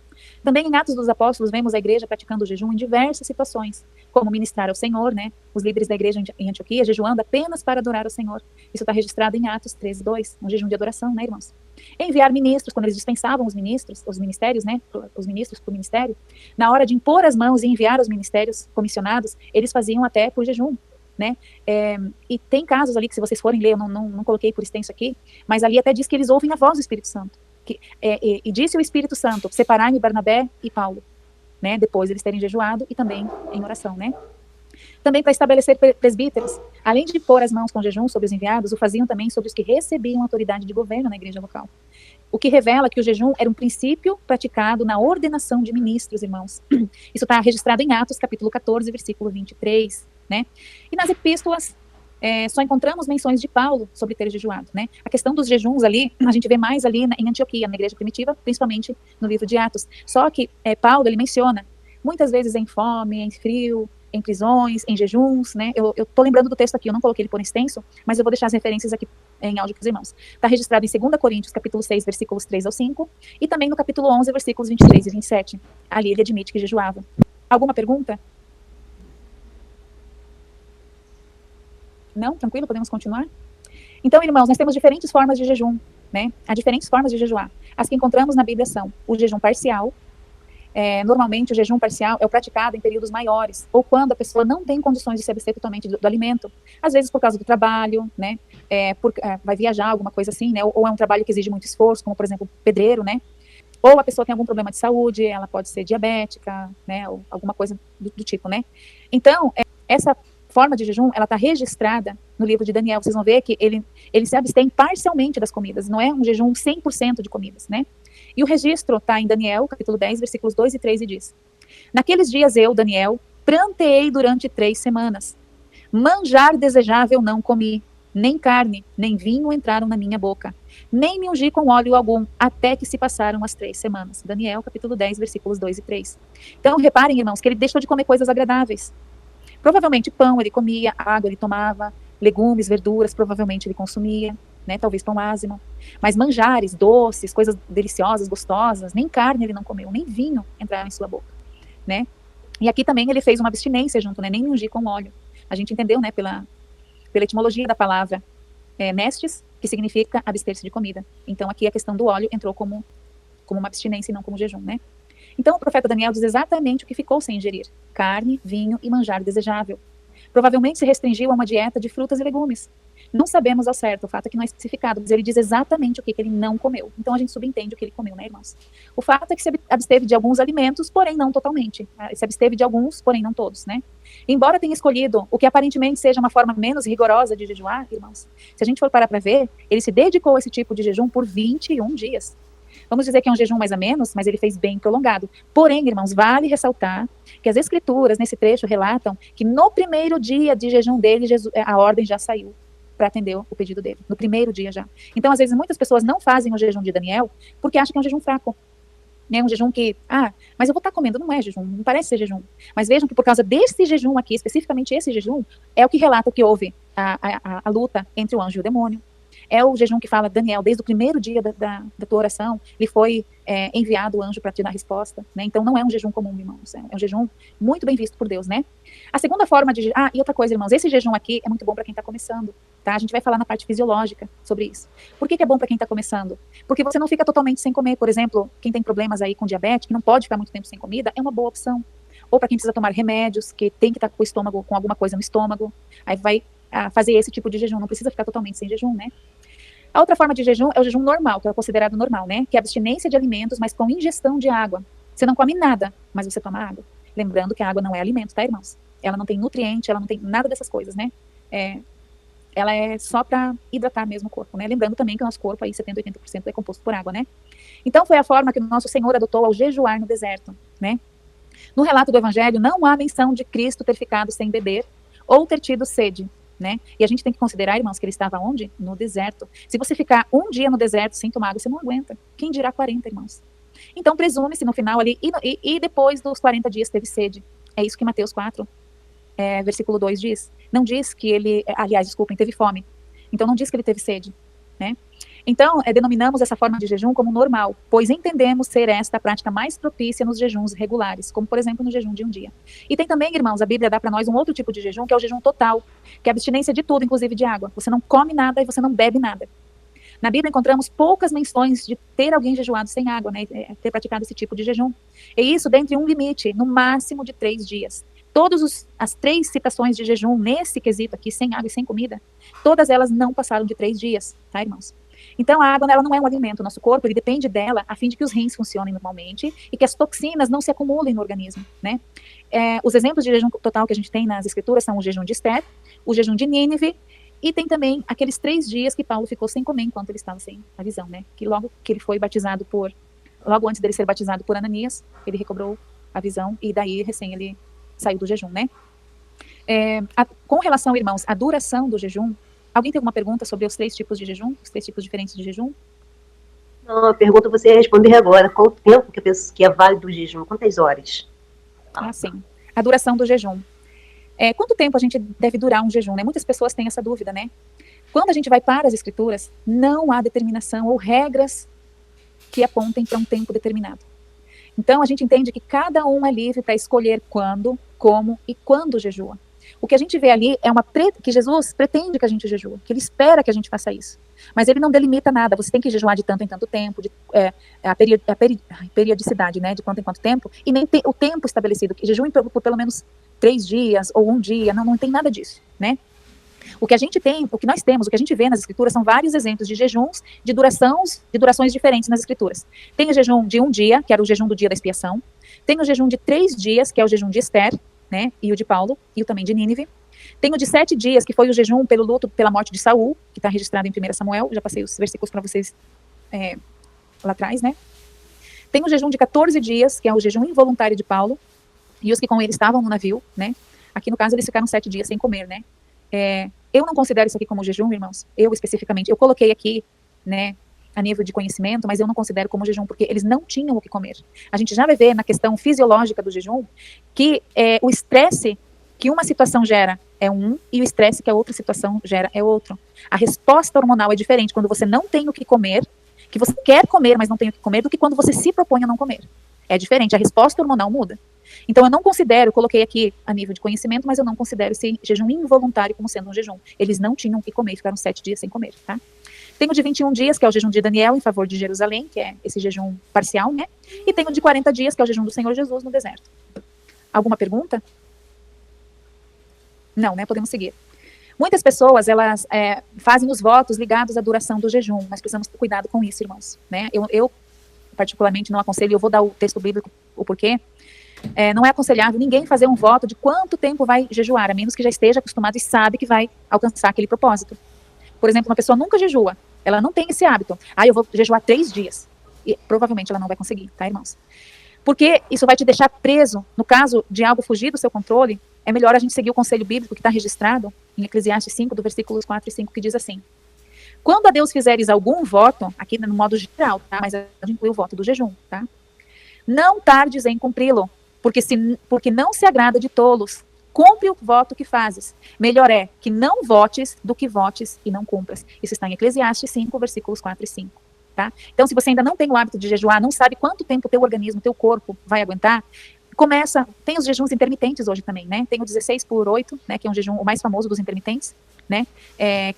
Também em Atos dos Apóstolos, vemos a igreja praticando o jejum em diversas situações, como ministrar ao Senhor, né? Os líderes da igreja em Antioquia jejuando apenas para adorar ao Senhor. Isso está registrado em Atos 13, 2, um jejum de adoração, né, irmãos? Enviar ministros, quando eles dispensavam os ministros, os ministérios, né? Os ministros para o ministério, na hora de impor as mãos e enviar os ministérios comissionados, eles faziam até por jejum, né? E tem casos ali que, se vocês forem ler, eu não coloquei por extenso aqui, mas ali até diz que eles ouvem a voz do Espírito Santo. E disse o Espírito Santo: separai-me Barnabé e Paulo, né? Depois eles terem jejuado e também em oração, né? Também para estabelecer presbíteros, além de pôr as mãos com jejum sobre os enviados, o faziam também sobre os que recebiam autoridade de governo na igreja local. O que revela que o jejum era um princípio praticado na ordenação de ministros, irmãos. Isso está registrado em Atos, capítulo 14, versículo 23, né? E nas epístolas, só encontramos menções de Paulo sobre ter jejuado, né? A questão dos jejuns ali, a gente vê mais ali em Antioquia, na igreja primitiva, principalmente no livro de Atos. Só que Paulo, ele menciona, muitas vezes em fome, em frio, em prisões, em jejuns, né? Eu tô lembrando do texto aqui, eu não coloquei ele por extenso, mas eu vou deixar as referências aqui em áudio para os irmãos. Está registrado em 2 Coríntios, capítulo 6, versículos 3 ao 5, e também no capítulo 11, versículos 23 e 27. Ali ele admite que jejuava. Alguma pergunta? Não? Tranquilo? Podemos continuar? Então, irmãos, nós temos diferentes formas de jejum, né? Há diferentes formas de jejuar. As que encontramos na Bíblia são o jejum parcial. Normalmente, o jejum parcial é o praticado em períodos maiores, ou quando a pessoa não tem condições de se abster totalmente do alimento. Às vezes por causa do trabalho, né? Vai viajar, alguma coisa assim, né? Ou é um trabalho que exige muito esforço, como, por exemplo, pedreiro, né? Ou a pessoa tem algum problema de saúde, ela pode ser diabética, né? Ou alguma coisa do tipo, né? Então, essa forma de jejum, ela está registrada no livro de Daniel. Vocês vão ver que ele se abstém parcialmente das comidas, não é um jejum 100% de comidas, né? E o registro está em Daniel, capítulo 10, versículos 2 e 3, e diz: naqueles dias eu, Daniel, pranteei durante 3 semanas. Manjar desejável não comi, nem carne, nem vinho entraram na minha boca, nem me ungi com óleo algum, até que se passaram as 3 semanas. Daniel, capítulo 10, versículos 2 e 3. Então, reparem, irmãos, que ele deixou de comer coisas agradáveis. Provavelmente pão ele comia, água ele tomava, legumes, verduras, provavelmente ele consumia, né, talvez pão ázimo. Mas manjares, doces, coisas deliciosas, gostosas, nem carne ele não comeu, nem vinho entraram em sua boca, né? E aqui também ele fez uma abstinência junto, né, nem ungir com óleo. A gente entendeu, né, pela etimologia da palavra nestes, que significa abster-se de comida. Então aqui a questão do óleo entrou como uma abstinência e não como jejum, né? Então o profeta Daniel diz exatamente o que ficou sem ingerir: carne, vinho e manjar desejável. Provavelmente se restringiu a uma dieta de frutas e legumes. Não sabemos ao certo, o fato é que não é especificado, mas ele diz exatamente o que ele não comeu. Então a gente subentende o que ele comeu, né, irmãos? O fato é que se absteve de alguns alimentos, porém não totalmente. Se absteve de alguns, porém não todos, né? Embora tenha escolhido o que aparentemente seja uma forma menos rigorosa de jejuar, irmãos, se a gente for parar para ver, ele se dedicou a esse tipo de jejum por 21 dias. Vamos dizer que é um jejum mais ou menos, mas ele fez bem prolongado. Porém, irmãos, vale ressaltar que as escrituras, nesse trecho, relatam que no primeiro dia de jejum dele, a ordem já saiu para atender o pedido dele, no primeiro dia já. Então, às vezes, muitas pessoas não fazem o jejum de Daniel porque acham que é um jejum fraco. É um jejum que, mas eu vou estar comendo, não é jejum, não parece ser jejum. Mas vejam que por causa desse jejum aqui, especificamente esse jejum, é o que relata que houve a luta entre o anjo e o demônio. É o jejum que fala, Daniel, desde o primeiro dia da tua oração, lhe foi enviado o anjo para te dar resposta, né? Então não é um jejum comum, irmãos, é um jejum muito bem visto por Deus, né? A segunda forma de e outra coisa, irmãos, esse jejum aqui é muito bom para quem está começando, tá? A gente vai falar na parte fisiológica sobre isso. Por que é bom para quem está começando? Porque você não fica totalmente sem comer. Por exemplo, quem tem problemas aí com diabetes, que não pode ficar muito tempo sem comida, é uma boa opção. Ou para quem precisa tomar remédios, que tem que estar com o estômago, com alguma coisa no estômago, aí vai fazer esse tipo de jejum, não precisa ficar totalmente sem jejum, né? A outra forma de jejum é o jejum normal, que é considerado normal, né? Que é a abstinência de alimentos, mas com ingestão de água. Você não come nada, mas você toma água. Lembrando que a água não é alimento, tá, irmãos? Ela não tem nutriente, ela não tem nada dessas coisas, né? Ela é só para hidratar mesmo o corpo, né? Lembrando também que o nosso corpo, aí 70%, 80% é composto por água, né? Então foi a forma que o nosso Senhor adotou ao jejuar no deserto, né? No relato do Evangelho, não há menção de Cristo ter ficado sem beber ou ter tido sede, né? E a gente tem que considerar, irmãos, que ele estava onde? No deserto. Se você ficar um dia no deserto sem tomar água, você não aguenta. Quem dirá 40, irmãos? Então, presume-se no final ali, e depois dos 40 dias teve sede. É isso que Mateus 4, versículo 2 diz. Não diz que ele, aliás, desculpem, teve fome. Então, não diz que ele teve sede, né? Então, denominamos essa forma de jejum como normal, pois entendemos ser esta a prática mais propícia nos jejuns regulares, como, por exemplo, no jejum de um dia. E tem também, irmãos, a Bíblia dá para nós um outro tipo de jejum, que é o jejum total, que é a abstinência de tudo, inclusive de água. Você não come nada e você não bebe nada. Na Bíblia encontramos poucas menções de ter alguém jejuado sem água, né, ter praticado esse tipo de jejum. E isso dentro de um limite, no máximo de 3 dias. Todas as 3 citações de jejum nesse quesito aqui, sem água e sem comida, todas elas não passaram de 3 dias, tá, irmãos? Então, a água, ela não é um alimento. O nosso corpo, ele depende dela a fim de que os rins funcionem normalmente e que as toxinas não se acumulem no organismo, né? Os exemplos de jejum total que a gente tem nas escrituras são o jejum de Esther, o jejum de Nínive, e tem também aqueles 3 dias que Paulo ficou sem comer enquanto ele estava sem a visão, né? Que logo que ele foi batizado logo antes dele ser batizado por Ananias, ele recobrou a visão e daí, recém, ele saiu do jejum, né? Com relação, irmãos, à duração do jejum, alguém tem alguma pergunta sobre os 3 tipos de jejum? Os 3 tipos diferentes de jejum? Não, a pergunta você ia responder agora. Qual o tempo que é válido o jejum? Quantas horas? Sim. A duração do jejum. Quanto tempo a gente deve durar um jejum, né? Muitas pessoas têm essa dúvida, né? Quando a gente vai para as escrituras, não há determinação ou regras que apontem para um tempo determinado. Então, a gente entende que cada um é livre para escolher quando, como e quando jejua. O que a gente vê ali é que Jesus pretende que a gente jejua, que ele espera que a gente faça isso. Mas ele não delimita nada, você tem que jejuar de tanto em tanto tempo, a periodicidade, né, de quanto em quanto tempo, e nem o tempo estabelecido, que jejum por pelo menos 3 dias ou 1 dia, não tem nada disso, né? O que a gente tem, o que nós temos, o que a gente vê nas escrituras são vários exemplos de jejuns de durações diferentes nas escrituras. Tem o jejum de 1 dia, que era o jejum do dia da expiação. Tem o jejum de 3 dias, que é o jejum de Esther, né, e o de Paulo, e o também de Nínive. Tem o de 7 dias, que foi o jejum pelo luto pela morte de Saul, que está registrado em 1 Samuel, já passei os versículos para vocês lá atrás, né. Tem o jejum de 14 dias, que é o jejum involuntário de Paulo, e os que com ele estavam no navio, né. Aqui no caso eles ficaram 7 dias sem comer, né. Eu não considero isso aqui como jejum, irmãos, eu especificamente, eu coloquei aqui, né, a nível de conhecimento, mas eu não considero como jejum, porque eles não tinham o que comer. A gente já vai ver na questão fisiológica do jejum, que o estresse que uma situação gera é um, e o estresse que a outra situação gera é outro. A resposta hormonal é diferente quando você não tem o que comer, que você quer comer, mas não tem o que comer, do que quando você se propõe a não comer. É diferente, a resposta hormonal muda. Então, eu não considero, coloquei aqui a nível de conhecimento, mas eu não considero esse jejum involuntário como sendo um jejum. Eles não tinham o que comer, ficaram 7 dias sem comer, tá? Tem o de 21 dias, que é o jejum de Daniel em favor de Jerusalém, que é esse jejum parcial, né? E tem o de 40 dias, que é o jejum do Senhor Jesus no deserto. Alguma pergunta? Não, né? Podemos seguir. Muitas pessoas, elas fazem os votos ligados à duração do jejum. Nós precisamos ter cuidado com isso, irmãos, né? Eu particularmente, não aconselho, eu vou dar o texto bíblico, o porquê. Não é aconselhável ninguém fazer um voto de quanto tempo vai jejuar, a menos que já esteja acostumado e sabe que vai alcançar aquele propósito. Por exemplo, uma pessoa nunca jejua, ela não tem esse hábito. Eu vou jejuar 3 dias. E provavelmente ela não vai conseguir, tá, irmãos? Porque isso vai te deixar preso. No caso de algo fugir do seu controle, é melhor a gente seguir o conselho bíblico que está registrado em Eclesiastes 5, do versículos 4 e 5, que diz assim: quando a Deus fizeres algum voto, aqui no modo geral, tá? Mas a gente inclui o voto do jejum, tá? Não tardes em cumpri-lo, porque não se agrada de tolos. Cumpre o voto que fazes. Melhor é que não votes do que votes e não cumpras. Isso está em Eclesiastes 5, versículos 4 e 5. Tá? Então, se você ainda não tem o hábito de jejuar, não sabe quanto tempo o teu organismo, o teu corpo vai aguentar, tem os jejuns intermitentes hoje também, né? Tem o 16 por 8, né, que é um jejum o mais famoso dos intermitentes, né?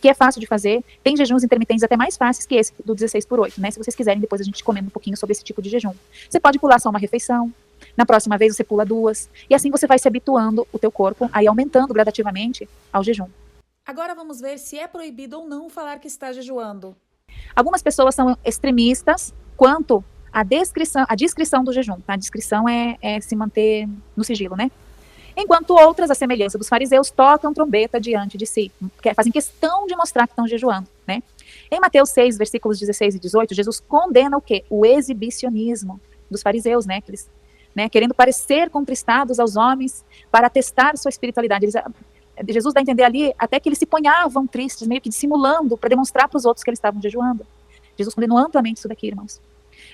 Que é fácil de fazer. Tem jejuns intermitentes até mais fáceis que esse do 16 por 8, né? Se vocês quiserem, depois a gente comenta um pouquinho sobre esse tipo de jejum. Você pode pular só uma refeição. Na próxima vez você pula 2, e assim você vai se habituando o teu corpo, aí aumentando gradativamente ao jejum. Agora vamos ver se é proibido ou não falar que está jejuando. Algumas pessoas são extremistas quanto à discrição do jejum. Tá? A discrição é se manter no sigilo, né? Enquanto outras, à semelhança dos fariseus, tocam trombeta diante de si, fazem questão de mostrar que estão jejuando, né? Em Mateus 6, versículos 16 e 18, Jesus condena o quê? O exibicionismo dos fariseus, né? Que eles, querendo parecer contristados aos homens para testar sua espiritualidade. Jesus dá a entender ali até que eles se ponhavam tristes, meio que dissimulando, para demonstrar para os outros que eles estavam jejuando. Jesus condenou amplamente isso daqui, irmãos.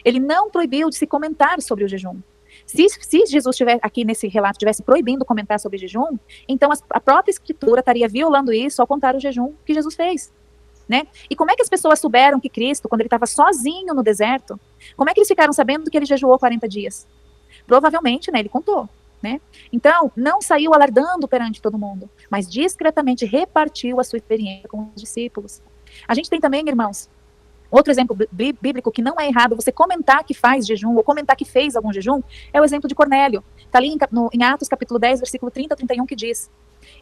Ele não proibiu de se comentar sobre o jejum. Se Jesus aqui nesse relato estivesse proibindo comentar sobre jejum, então a própria escritura estaria violando isso ao contar o jejum que Jesus fez, né? E como é que as pessoas souberam que Cristo, quando ele estava sozinho no deserto, como é que eles ficaram sabendo que ele jejuou 40 dias? Provavelmente, né, ele contou, né? Então, não saiu alardando perante todo mundo, mas discretamente repartiu a sua experiência com os discípulos. A gente tem também, irmãos, outro exemplo bíblico que não é errado você comentar que faz jejum ou comentar que fez algum jejum, é o exemplo de Cornélio. Está ali em Atos capítulo 10, versículo 30 a 31, que diz: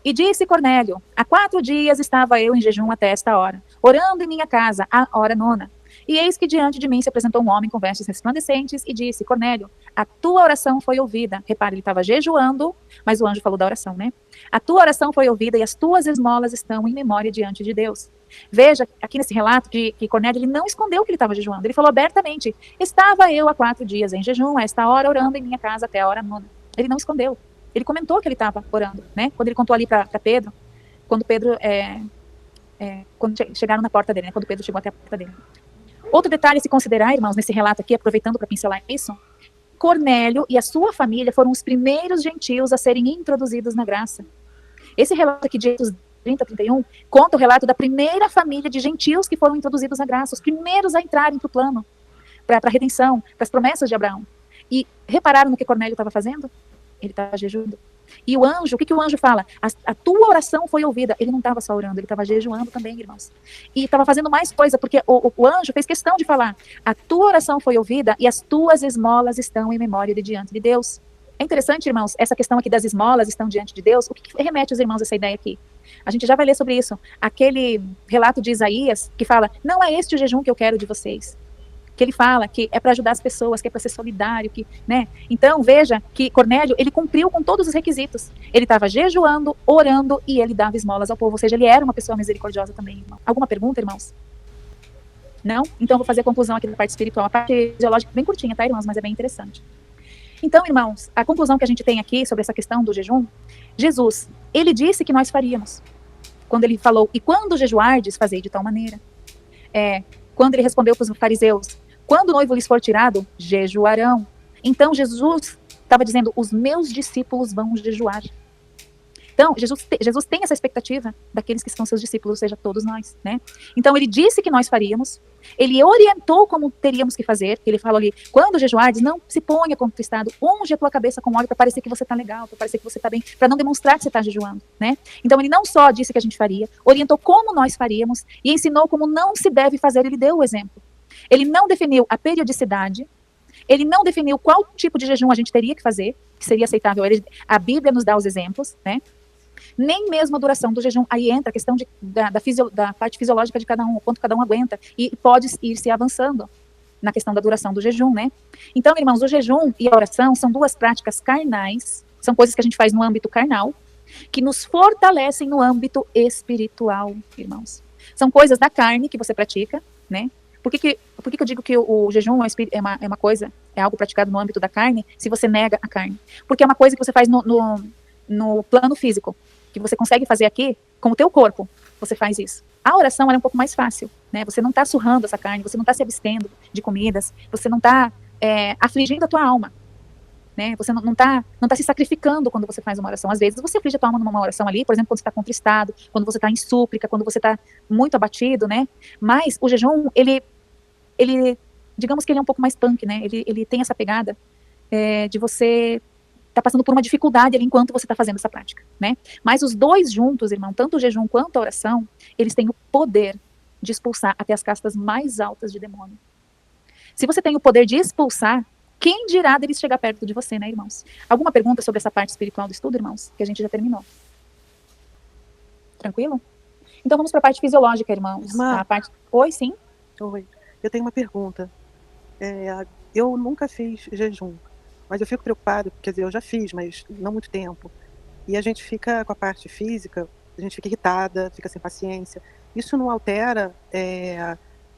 E disse Cornélio, há 4 dias estava eu em jejum até esta hora, orando em minha casa, à hora 9ª. E eis que diante de mim se apresentou um homem com vestes resplandecentes e disse: Cornélio, a tua oração foi ouvida. Repare, ele estava jejuando, mas o anjo falou da oração, né? A tua oração foi ouvida e as tuas esmolas estão em memória diante de Deus. Veja, aqui nesse relato, que Cornélio ele não escondeu que ele estava jejuando. Ele falou abertamente: estava eu há 4 dias em jejum, a esta hora orando em minha casa até a hora 9ª. Ele não escondeu. Ele comentou que ele estava orando, né? Quando ele contou ali para Pedro, quando Pedro, quando chegaram na porta dele, né? Quando Pedro chegou até a porta dele. Outro detalhe a se considerar, irmãos, nesse relato aqui, aproveitando para pincelar isso, Cornélio e a sua família foram os primeiros gentios a serem introduzidos na graça. Esse relato aqui de Atos 30, 31, conta o relato da primeira família de gentios que foram introduzidos na graça, os primeiros a entrarem para o plano, para a redenção, para as promessas de Abraão. E repararam no que Cornélio estava fazendo? Ele estava jejuando. E o anjo, o que o anjo fala? A tua oração foi ouvida. Ele não estava só orando, ele estava jejuando também, irmãos. E estava fazendo mais coisa, porque o anjo fez questão de falar: a tua oração foi ouvida e as tuas esmolas estão em memória de diante de Deus. É interessante, irmãos, essa questão aqui das esmolas estão diante de Deus. O que remete os irmãos a essa ideia aqui? A gente já vai ler sobre isso. Aquele relato de Isaías que fala: não é este o jejum que eu quero de vocês. Que ele fala que é para ajudar as pessoas, que é para ser solidário, que, né? Então, veja que Cornélio, ele cumpriu com todos os requisitos. Ele estava jejuando, orando e ele dava esmolas ao povo. Ou seja, ele era uma pessoa misericordiosa também, irmão. Alguma pergunta, irmãos? Não? Então, eu vou fazer a conclusão aqui da parte espiritual. A parte fisiológica é bem curtinha, tá, irmãos? Mas é bem interessante. Então, irmãos, a conclusão que a gente tem aqui sobre essa questão do jejum, Jesus, ele disse que nós faríamos. Quando ele falou: e quando jejuardes, fazei de tal maneira. Quando ele respondeu para os fariseus: quando o noivo lhes for tirado, jejuarão. Então, Jesus estava dizendo: os meus discípulos vão jejuar. Então, Jesus tem essa expectativa daqueles que são seus discípulos, ou seja, todos nós, né? Então, ele disse que nós faríamos, ele orientou como teríamos que fazer, ele falou ali: quando jejuardes, não se ponha contristado, unge a tua cabeça com óleo para parecer que você está legal, para parecer que você está bem, para não demonstrar que você está jejuando, né? Então, ele não só disse que a gente faria, orientou como nós faríamos e ensinou como não se deve fazer, ele deu o exemplo. Ele não definiu a periodicidade, ele não definiu qual tipo de jejum a gente teria que fazer, que seria aceitável. A Bíblia nos dá os exemplos, né? Nem mesmo a duração do jejum. Aí entra a questão da parte fisiológica de cada um, o quanto cada um aguenta, e pode ir se avançando na questão da duração do jejum, né? Então, irmãos, o jejum e a oração são 2 práticas carnais, são coisas que a gente faz no âmbito carnal, que nos fortalecem no âmbito espiritual, irmãos. São coisas da carne que você pratica, né? Por que eu digo que o jejum é uma coisa, é algo praticado no âmbito da carne, se você nega a carne? Porque é uma coisa que você faz no plano físico, que você consegue fazer aqui com o teu corpo, você faz isso. A oração ela é um pouco mais fácil, né? Você não está surrando essa carne, você não está se abstendo de comidas, você não está afligindo a tua alma, né? Você não tá se sacrificando quando você faz uma oração. Às vezes você aflige a tua alma numa oração ali, por exemplo, quando você está contristado, quando você está em súplica, quando você está muito abatido, né? Mas o jejum, ele digamos que ele é um pouco mais punk, né? Ele tem essa pegada de você tá passando por uma dificuldade ali enquanto você está fazendo essa prática, né? Mas os 2 juntos, irmão, tanto o jejum quanto a oração, eles têm o poder de expulsar até as castas mais altas de demônio. Se você tem o poder de expulsar, quem dirá deles chegar perto de você, né, irmãos? Alguma pergunta sobre essa parte espiritual do estudo, irmãos? Que a gente já terminou. Tranquilo? Então vamos para a parte fisiológica, irmãos. Irmã. Oi, sim? Oi, eu tenho uma pergunta. Eu nunca fiz jejum, mas eu fico preocupada, quer dizer, eu já fiz, mas não muito tempo. E a gente fica com a parte física, a gente fica irritada, fica sem paciência. Isso não altera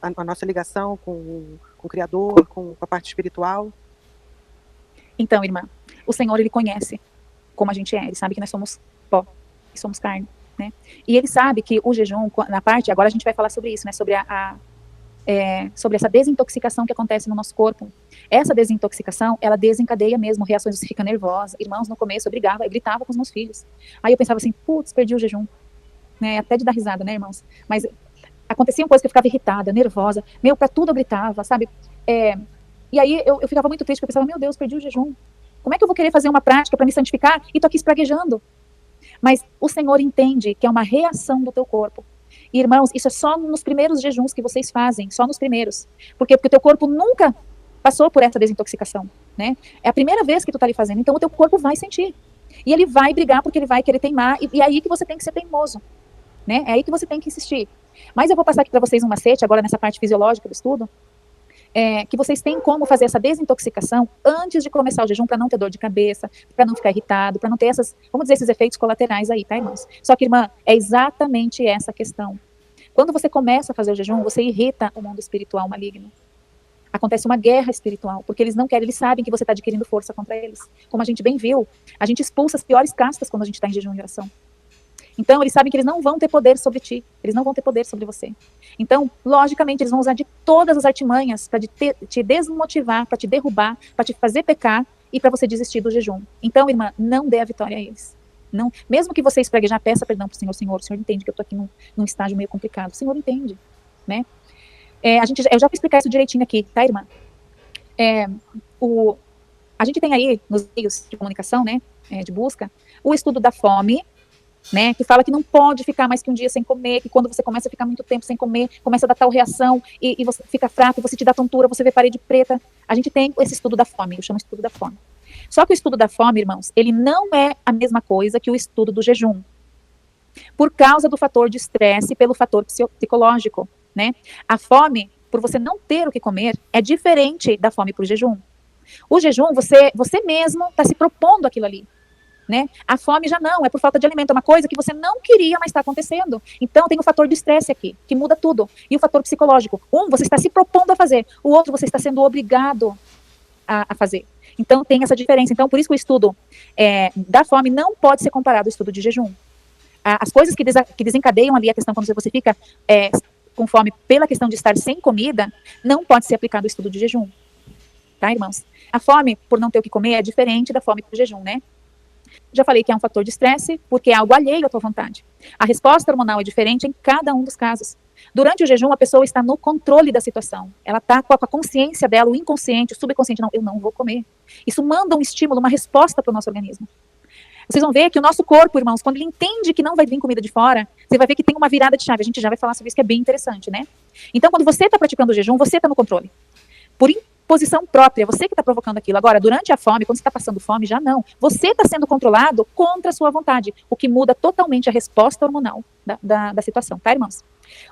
a nossa ligação com o Criador, com a parte espiritual? Então, irmã, o Senhor, ele conhece como a gente é, ele sabe que nós somos pó. que somos carne, né? E ele sabe que o jejum, na parte, agora a gente vai falar sobre isso, né? Sobre sobre essa desintoxicação que acontece no nosso corpo. Essa desintoxicação, ela desencadeia mesmo reações, você fica nervosa. Irmãos, no começo eu brigava, eu gritava com os meus filhos. Aí eu pensava assim, putz, perdi o jejum. Né? Até de dar risada, né, irmãos? Mas aconteciam coisas que eu ficava irritada, nervosa. Meu, pra tudo eu gritava, sabe? E aí eu ficava muito triste, porque eu pensava, meu Deus, perdi o jejum. Como é que eu vou querer fazer uma prática para me santificar e tô aqui espraguejando? Mas o Senhor entende que é uma reação do teu corpo. E, irmãos, isso é só nos primeiros jejuns que vocês fazem, só nos primeiros. Por quê? Porque o teu corpo nunca passou por essa desintoxicação, né? É a primeira vez que tu tá ali fazendo, então o teu corpo vai sentir. E ele vai brigar porque ele vai querer teimar, e é aí que você tem que ser teimoso, né? É aí que você tem que insistir. Mas eu vou passar aqui para vocês um macete, agora nessa parte fisiológica do estudo, que vocês têm como fazer essa desintoxicação antes de começar o jejum, para não ter dor de cabeça, para não ficar irritado, para não ter vamos dizer, esses efeitos colaterais aí, tá, irmãos? Só que, irmã, é exatamente essa questão. Quando você começa a fazer o jejum, você irrita o mundo espiritual maligno. Acontece uma guerra espiritual, porque eles não querem, eles sabem que você está adquirindo força contra eles. Como a gente bem viu, a gente expulsa as piores castas quando a gente está em jejum e oração. Então, eles sabem que eles não vão ter poder sobre ti, eles não vão ter poder sobre você. Então, logicamente, eles vão usar de todas as artimanhas para te desmotivar, para te derrubar, para te fazer pecar e para você desistir do jejum. Então, irmã, não dê a vitória a eles. Não, mesmo que você espraguejar, peça perdão para o Senhor. O Senhor entende que eu estou aqui num estágio meio complicado. O Senhor entende, né? Eu já vou explicar isso direitinho aqui, tá, irmã? A gente tem aí, nos meios de comunicação, né, de busca, o estudo da fome, né, que fala que não pode ficar mais que um dia sem comer, que quando você começa a ficar muito tempo sem comer, começa a dar tal reação, e você fica fraco, você te dá tontura, você vê parede preta. A gente tem esse estudo da fome, eu chamo de estudo da fome. Só que o estudo da fome, irmãos, ele não é a mesma coisa que o estudo do jejum, por causa do fator de estresse e pelo fator psicológico, né? A fome, por você não ter o que comer, é diferente da fome por jejum. O jejum, você mesmo está se propondo aquilo ali. Né? A fome já não, é por falta de alimento, é uma coisa que você não queria, mas está acontecendo. Então tem o fator de estresse aqui, que muda tudo. E o fator psicológico, você está se propondo a fazer, o outro você está sendo obrigado a fazer. Então tem essa diferença. Então por isso que o estudo da fome não pode ser comparado ao estudo de jejum. As coisas que desencadeiam ali a questão quando você fica com fome pela questão de estar sem comida, não pode ser aplicado ao estudo de jejum. Tá, irmãos? A fome por não ter o que comer é diferente da fome por jejum, né? Já falei que é um fator de estresse, porque é algo alheio à tua vontade. A resposta hormonal é diferente em cada um dos casos. Durante o jejum, a pessoa está no controle da situação. Ela está com a consciência dela, o inconsciente, o subconsciente. Não, eu não vou comer. Isso manda um estímulo, uma resposta para o nosso organismo. Vocês vão ver que o nosso corpo, irmãos, quando ele entende que não vai vir comida de fora, você vai ver que tem uma virada de chave. A gente já vai falar sobre isso, que é bem interessante, né? Então, quando você está praticando o jejum, você está no controle. Por imposição própria, você que está provocando aquilo. Agora, durante a fome, quando você está passando fome, já não. Você está sendo controlado contra a sua vontade, o que muda totalmente a resposta hormonal da situação, tá, irmãos?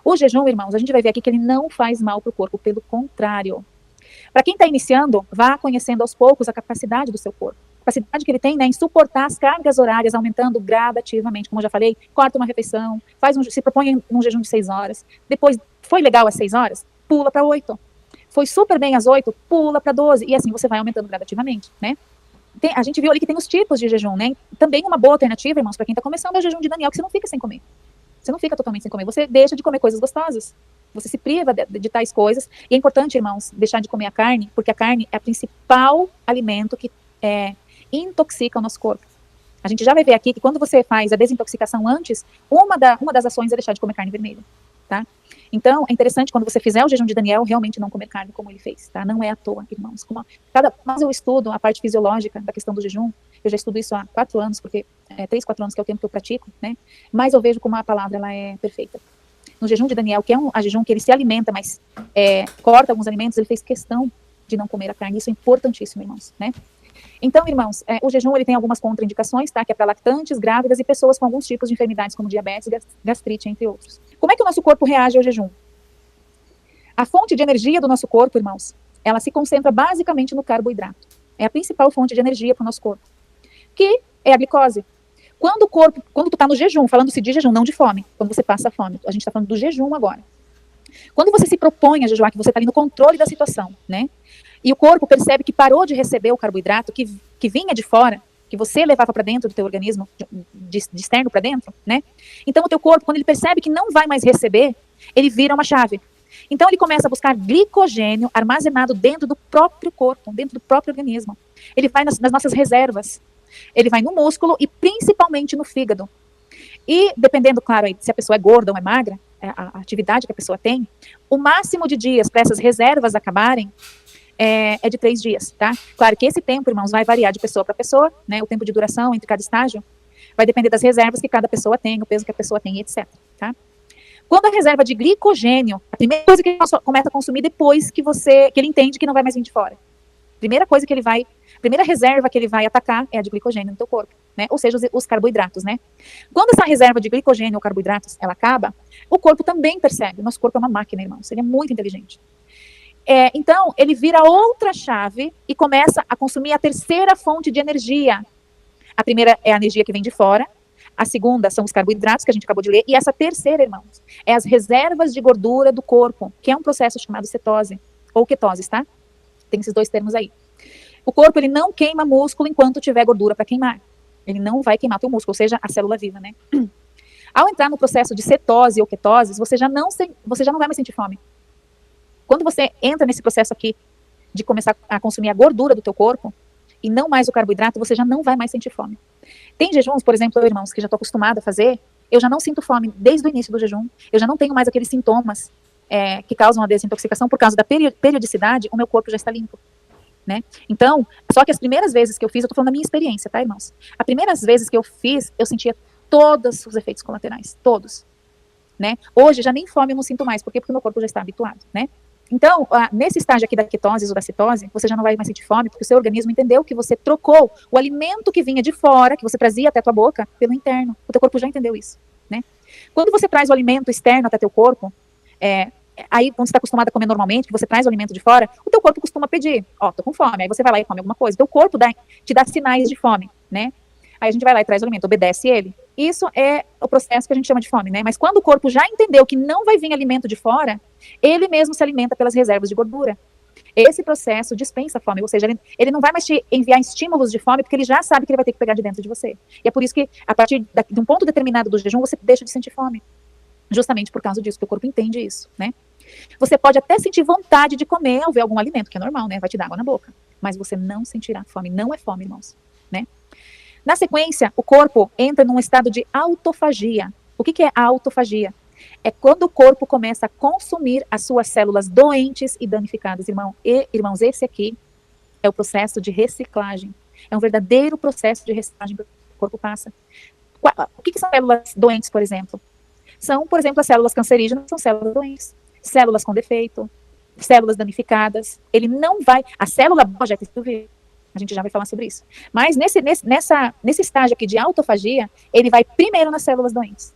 O jejum, irmãos, a gente vai ver aqui que ele não faz mal para o corpo, pelo contrário. Para quem está iniciando, vá conhecendo aos poucos a capacidade do seu corpo. A capacidade que ele tem, né, em suportar as cargas horárias, aumentando gradativamente, como eu já falei, corta uma refeição, se propõe num jejum de 6 horas. Depois, foi legal às 6 horas? Pula para 8. Foi super bem às 8, pula para 12, e assim você vai aumentando gradativamente, né? A gente viu ali que tem os tipos de jejum, né? Também uma boa alternativa, irmãos, para quem está começando é o jejum de Daniel, que você não fica sem comer. Você não fica totalmente sem comer, você deixa de comer coisas gostosas. Você se priva de tais coisas. E é importante, irmãos, deixar de comer a carne, porque a carne é o principal alimento que intoxica o nosso corpo. A gente já vai ver aqui que quando você faz a desintoxicação antes, uma das ações é deixar de comer carne vermelha, tá? Então, é interessante quando você fizer o jejum de Daniel, realmente não comer carne como ele fez, tá? Não é à toa, irmãos. Mas eu estudo a parte fisiológica da questão do jejum, eu já estudo isso há 4 anos, porque 3, 4 anos que é o tempo que eu pratico, né? Mas eu vejo como a palavra, ela é perfeita. No jejum de Daniel, que é um jejum que ele se alimenta, mas corta alguns alimentos, ele fez questão de não comer a carne. Isso é importantíssimo, irmãos, né? Então, irmãos, o jejum ele tem algumas contraindicações, tá? Que é para lactantes, grávidas e pessoas com alguns tipos de enfermidades, como diabetes, gastrite, entre outros. Como é que o nosso corpo reage ao jejum? A fonte de energia do nosso corpo, irmãos, ela se concentra basicamente no carboidrato. É a principal fonte de energia para o nosso corpo, que é a glicose. Quando tu está no jejum, falando-se de jejum, não de fome, quando você passa fome, a gente está falando do jejum agora. Quando você se propõe a jejuar, que você está ali no controle da situação, né? E o corpo percebe que parou de receber o carboidrato que vinha de fora, que você levava para dentro do teu organismo, de externo para dentro, né? Então o teu corpo, quando ele percebe que não vai mais receber, ele vira uma chave. Então ele começa a buscar glicogênio armazenado dentro do próprio corpo, dentro do próprio organismo. Ele vai nas nossas reservas. Ele vai no músculo e principalmente no fígado. E dependendo, claro, aí, se a pessoa é gorda ou é magra, a atividade que a pessoa tem, o máximo de dias para essas reservas acabarem é de 3 dias, tá? Claro que esse tempo, irmãos, vai variar de pessoa para pessoa, né? O tempo de duração entre cada estágio vai depender das reservas que cada pessoa tem, o peso que a pessoa tem, etc, tá? Quando a reserva de glicogênio, a primeira coisa que ele começa a consumir depois que ele entende que não vai mais vir de fora. Primeira reserva que ele vai atacar é a de glicogênio no teu corpo, né? Ou seja, os carboidratos, né? Quando essa reserva de glicogênio ou carboidratos, ela acaba, o corpo também percebe. O nosso corpo é uma máquina, irmãos. Ele é muito inteligente. Então, ele vira outra chave e começa a consumir a terceira fonte de energia. A primeira é a energia que vem de fora. A segunda são os carboidratos, que a gente acabou de ler. E essa terceira, irmãos, é as reservas de gordura do corpo, que é um processo chamado cetose, ou ketose, tá? Tem esses 2 termos aí. O corpo, ele não queima músculo enquanto tiver gordura para queimar. Ele não vai queimar teu músculo, ou seja, a célula viva, né? Ao entrar no processo de cetose ou ketose, você já não vai mais sentir fome. Quando você entra nesse processo aqui de começar a consumir a gordura do teu corpo e não mais o carboidrato, você já não vai mais sentir fome. Tem jejuns, por exemplo, irmãos, que já estou acostumada a fazer, eu já não sinto fome desde o início do jejum, eu já não tenho mais aqueles sintomas que causam a desintoxicação por causa da periodicidade, o meu corpo já está limpo, né? Então, só que as primeiras vezes que eu fiz, eu estou falando da minha experiência, tá, irmãos? As primeiras vezes que eu fiz, eu sentia todos os efeitos colaterais, todos, né? Hoje, já nem fome eu não sinto mais, por quê? Porque o meu corpo já está habituado, né? Então, nesse estágio aqui da ketose ou da cetose, você já não vai mais sentir fome, porque o seu organismo entendeu que você trocou o alimento que vinha de fora, que você trazia até a tua boca, pelo interno. O teu corpo já entendeu isso, né? Quando você traz o alimento externo até teu corpo, aí quando você está acostumado a comer normalmente, que você traz o alimento de fora, o teu corpo costuma pedir, tô com fome, aí você vai lá e come alguma coisa. O teu corpo te dá sinais de fome, né? Aí a gente vai lá e traz o alimento, obedece ele. Isso é o processo que a gente chama de fome, né? Mas quando o corpo já entendeu que não vai vir alimento de fora, ele mesmo se alimenta pelas reservas de gordura. Esse processo dispensa a fome, ou seja, ele não vai mais te enviar estímulos de fome, porque ele já sabe que ele vai ter que pegar de dentro de você. E é por isso que, a partir de um ponto determinado do jejum, você deixa de sentir fome. Justamente por causa disso, que o corpo entende isso, né? Você pode até sentir vontade de comer ao ver algum alimento, que é normal, né? Vai te dar água na boca. Mas você não sentirá fome. Não é fome, irmãos, né? Na sequência, o corpo entra num estado de autofagia. O que é a autofagia? É quando o corpo começa a consumir as suas células doentes e danificadas, irmãos, esse aqui é o processo de reciclagem. É um verdadeiro processo de reciclagem que o corpo passa. O que são células doentes, por exemplo? São, por exemplo, as células cancerígenas, são células doentes. Células com defeito, células danificadas. Ele não vai... A célula boa já tem. A gente já vai falar sobre isso. Mas nesse estágio aqui de autofagia, ele vai primeiro nas células doentes.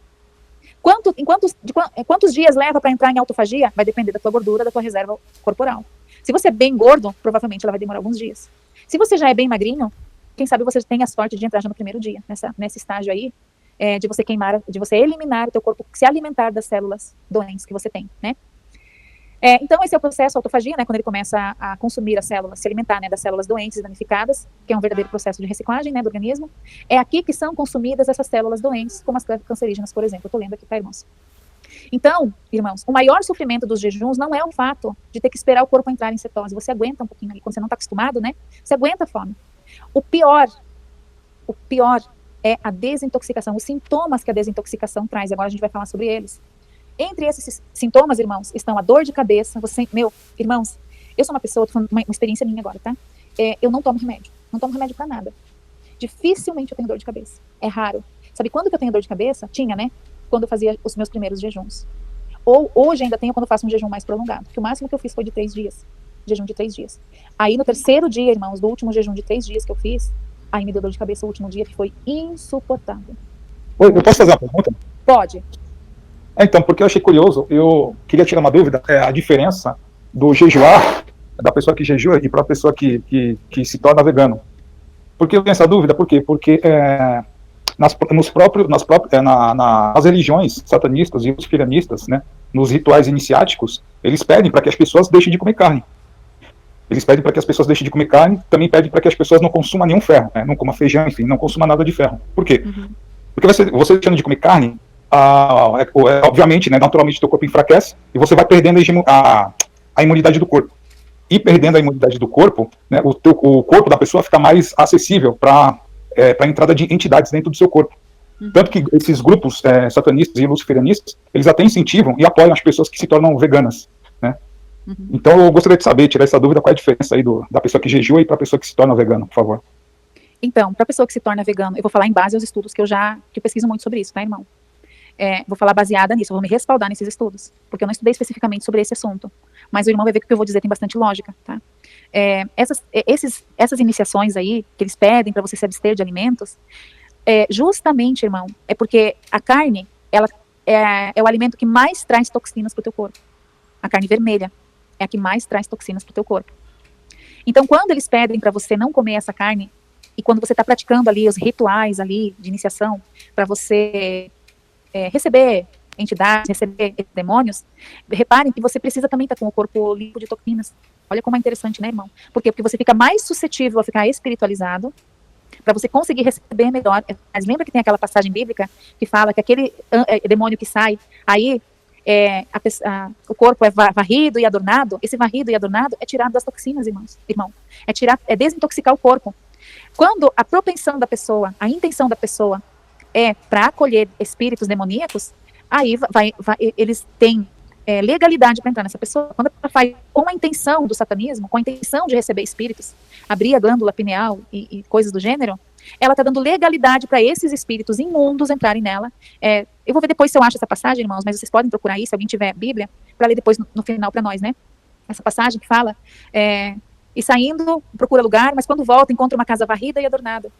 Quantos dias leva para entrar em autofagia? Vai depender da tua gordura, da tua reserva corporal. Se você é bem gordo, provavelmente ela vai demorar alguns dias. Se você já é bem magrinho, quem sabe você tem a sorte de entrar já no primeiro dia, nesse estágio aí, de você eliminar o teu corpo, se alimentar das células doentes que você tem, né? Então, esse é o processo autofagia, né, quando ele começa a consumir as células, se alimentar, né, das células doentes e danificadas, que é um verdadeiro processo de reciclagem, né, do organismo. É aqui que são consumidas essas células doentes, como as cancerígenas, por exemplo. Eu estou lendo aqui, tá, irmãos? Então, irmãos, o maior sofrimento dos jejuns não é o fato de ter que esperar o corpo entrar em cetose. Você aguenta um pouquinho ali, quando você não está acostumado, né? Você aguenta a fome. O pior é a desintoxicação, os sintomas que a desintoxicação traz. Agora a gente vai falar sobre eles. Entre esses sintomas, irmãos, estão a dor de cabeça. Irmãos, eu sou uma pessoa, tô falando uma experiência minha agora, tá? Eu não tomo remédio. Não tomo remédio pra nada. Dificilmente eu tenho dor de cabeça. É raro. Sabe quando que eu tenho dor de cabeça? Tinha, né? Quando eu fazia os meus primeiros jejuns. Ou hoje ainda tenho quando eu faço um jejum mais prolongado. Porque o máximo que eu fiz foi de 3 dias. Jejum de 3 dias. Aí no terceiro dia, irmãos, do último jejum de 3 dias que eu fiz, aí me deu dor de cabeça o último dia, que foi insuportável. Oi, eu posso fazer uma pergunta? Pode. Então, porque eu achei curioso, eu queria tirar uma dúvida, a diferença do jejuar, da pessoa que jejua e para a pessoa que se torna vegano. Por que eu tenho essa dúvida? Por quê? Porque nas religiões satanistas e luciferianistas, né, nos rituais iniciáticos, eles pedem para que as pessoas deixem de comer carne. Eles pedem para que as pessoas deixem de comer carne, também pedem para que as pessoas não consumam nenhum ferro, né? Não coma feijão, enfim, não consumam nada de ferro. Por quê? Porque você deixando de comer carne, obviamente, né, naturalmente, teu corpo enfraquece e você vai perdendo a imunidade do corpo. E perdendo a imunidade do corpo, né, o corpo da pessoa fica mais acessível para a entrada de entidades dentro do seu corpo. Tanto que esses grupos satanistas e luciferianistas, eles até incentivam e apoiam as pessoas que se tornam veganas, né? Então eu gostaria de saber, tirar essa dúvida, qual é a diferença aí da pessoa que jejua e para a pessoa que se torna vegana, por favor. Então, para a pessoa que se torna vegano, eu vou falar em base aos estudos que eu pesquiso muito sobre isso, tá, irmão? Vou falar baseada nisso, eu vou me respaldar nesses estudos, porque eu não estudei especificamente sobre esse assunto, mas o irmão vai ver que o que eu vou dizer tem bastante lógica, tá? Essas iniciações aí, que eles pedem para você se abster de alimentos, justamente, irmão, é porque a carne, ela é o alimento que mais traz toxinas para o teu corpo. A carne vermelha é a que mais traz toxinas para o teu corpo. Então, quando eles pedem para você não comer essa carne, e quando você está praticando ali os rituais ali de iniciação, para você receber entidades, receber demônios, reparem que você precisa também estar com o corpo limpo de toxinas. Olha como é interessante, né, irmão? Por quê? Porque você fica mais suscetível a ficar espiritualizado, para você conseguir receber melhor. Mas lembra que tem aquela passagem bíblica que fala que aquele demônio que sai, aí o corpo é varrido e adornado. Esse varrido e adornado é tirado das toxinas, irmão. É desintoxicar o corpo. Quando a propensão da pessoa, a intenção da pessoa é para acolher espíritos demoníacos, aí eles têm legalidade para entrar nessa pessoa. Quando ela faz com a intenção do satanismo, com a intenção de receber espíritos, abrir a glândula pineal e coisas do gênero, ela está dando legalidade para esses espíritos imundos entrarem nela. Eu vou ver depois se eu acho essa passagem, irmãos, mas vocês podem procurar aí, se alguém tiver Bíblia, para ler depois no final para nós, né? Essa passagem que fala, e saindo, procura lugar, mas quando volta, encontra uma casa varrida e adornada,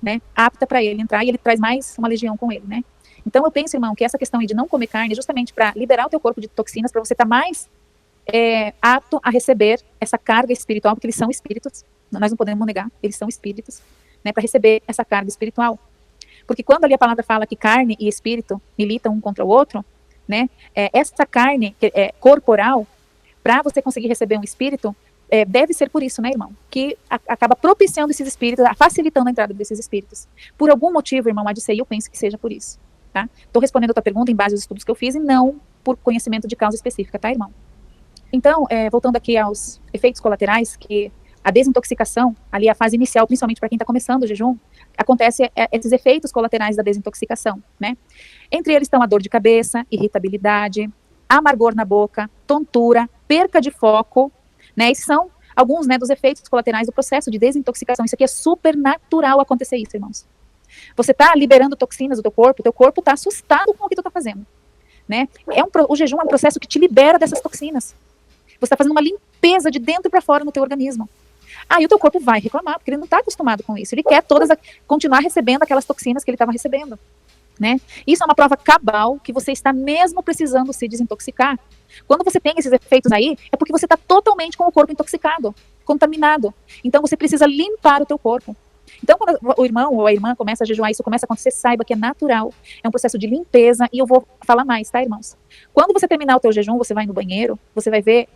né? Apta para ele entrar, e ele traz mais uma legião com ele, né? Então eu penso, irmão, que essa questão aí de não comer carne é justamente para liberar o teu corpo de toxinas, para você estar mais apto a receber essa carga espiritual, porque eles são espíritos, nós não podemos negar, eles são espíritos, né, para receber essa carga espiritual. Porque quando ali a palavra fala que carne e espírito militam um contra o outro, né, essa carne corporal, para você conseguir receber um espírito, deve ser por isso, né, irmão, que acaba propiciando esses espíritos, facilitando a entrada desses espíritos. Por algum motivo, irmão, há de ser, eu penso que seja por isso, tá? Estou respondendo a tua pergunta em base aos estudos que eu fiz e não por conhecimento de causa específica, tá, irmão? Então, voltando aqui aos efeitos colaterais, que a desintoxicação, ali a fase inicial, principalmente para quem está começando o jejum, acontece esses efeitos colaterais da desintoxicação, né? Entre eles estão a dor de cabeça, irritabilidade, amargor na boca, tontura, perca de foco, né? Esses são alguns, né, dos efeitos colaterais do processo de desintoxicação. Isso aqui é super natural acontecer isso, irmãos. Você está liberando toxinas do teu corpo está assustado com o que tu está fazendo, né? O jejum é um processo que te libera dessas toxinas. Você está fazendo uma limpeza de dentro para fora no teu organismo. Aí o teu corpo vai reclamar, porque ele não está acostumado com isso. Ele quer continuar recebendo aquelas toxinas que ele estava recebendo, né? Isso é uma prova cabal que você está mesmo precisando se desintoxicar. Quando você tem esses efeitos aí, é porque você está totalmente com o corpo intoxicado, contaminado. Então você precisa limpar o teu corpo. Então quando o irmão ou a irmã começa a jejuar, isso começa a acontecer, saiba que é natural. É um processo de limpeza e eu vou falar mais, tá, irmãos? Quando você terminar o teu jejum, você vai no banheiro, você vai ver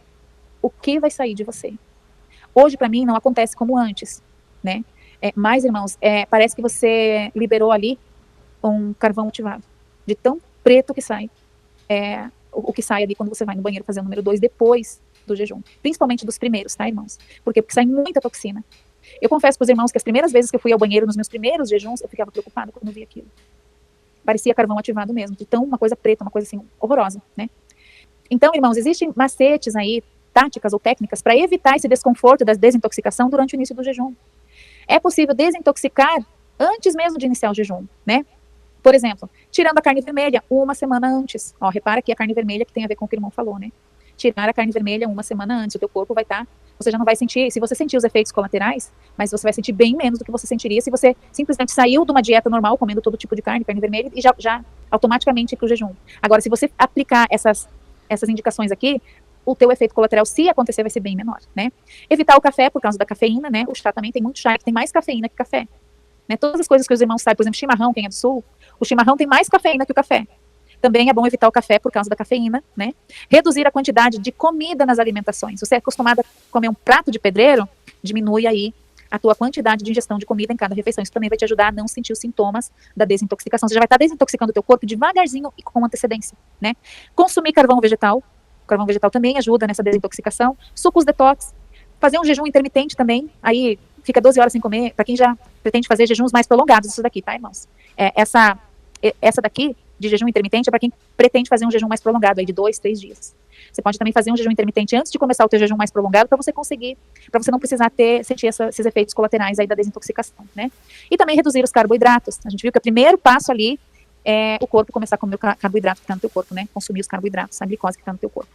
o que vai sair de você. Hoje, para mim, não acontece como antes, né? Mas, irmãos, parece que você liberou ali um carvão ativado. De tão preto que sai. O que sai ali quando você vai no banheiro fazer o número 2 depois do jejum. Principalmente dos primeiros, tá, irmãos? Por quê? Porque sai muita toxina. Eu confesso para os irmãos que as primeiras vezes que eu fui ao banheiro, nos meus primeiros jejuns, eu ficava preocupada quando eu via aquilo. Parecia carvão ativado mesmo. De tão uma coisa preta, uma coisa assim, horrorosa, né? Então, irmãos, existem macetes aí, táticas ou técnicas para evitar esse desconforto da desintoxicação durante o início do jejum. É possível desintoxicar antes mesmo de iniciar o jejum, né? Por exemplo, tirando a carne vermelha uma semana antes. Ó, repara aqui a carne vermelha que tem a ver com o que o irmão falou, né? Tirar a carne vermelha uma semana antes, o teu corpo vai estar, você já não vai sentir, se você sentir os efeitos colaterais, mas você vai sentir bem menos do que você sentiria se você simplesmente saiu de uma dieta normal, comendo todo tipo de carne vermelha, e já automaticamente ir para o jejum. Agora, se você aplicar essas indicações aqui, o teu efeito colateral, se acontecer, vai ser bem menor, né? Evitar o café por causa da cafeína, né? O chá também tem muito chá que tem mais cafeína que café, né? Todas as coisas que os irmãos sabem, por exemplo, chimarrão, quem é do sul, o chimarrão tem mais cafeína que o café. Também é bom evitar o café por causa da cafeína, né? Reduzir a quantidade de comida nas alimentações. Você é acostumado a comer um prato de pedreiro, diminui aí a tua quantidade de ingestão de comida em cada refeição. Isso também vai te ajudar a não sentir os sintomas da desintoxicação. Você já vai estar desintoxicando o teu corpo devagarzinho e com antecedência, né? Consumir carvão vegetal. O carvão vegetal também ajuda nessa desintoxicação. Sucos detox. Fazer um jejum intermitente também. Aí fica 12 horas sem comer. Para quem já pretende fazer jejuns mais prolongados, isso daqui, tá, irmãos? Essa daqui, de jejum intermitente, é para quem pretende fazer um jejum mais prolongado, aí de 2, 3 dias. Você pode também fazer um jejum intermitente antes de começar o teu jejum mais prolongado, para você não precisar sentir esses efeitos colaterais aí da desintoxicação, né? E também reduzir os carboidratos. A gente viu que o primeiro passo ali é o corpo começar a comer o carboidrato que está no teu corpo, né? Consumir os carboidratos, a glicose que está no teu corpo.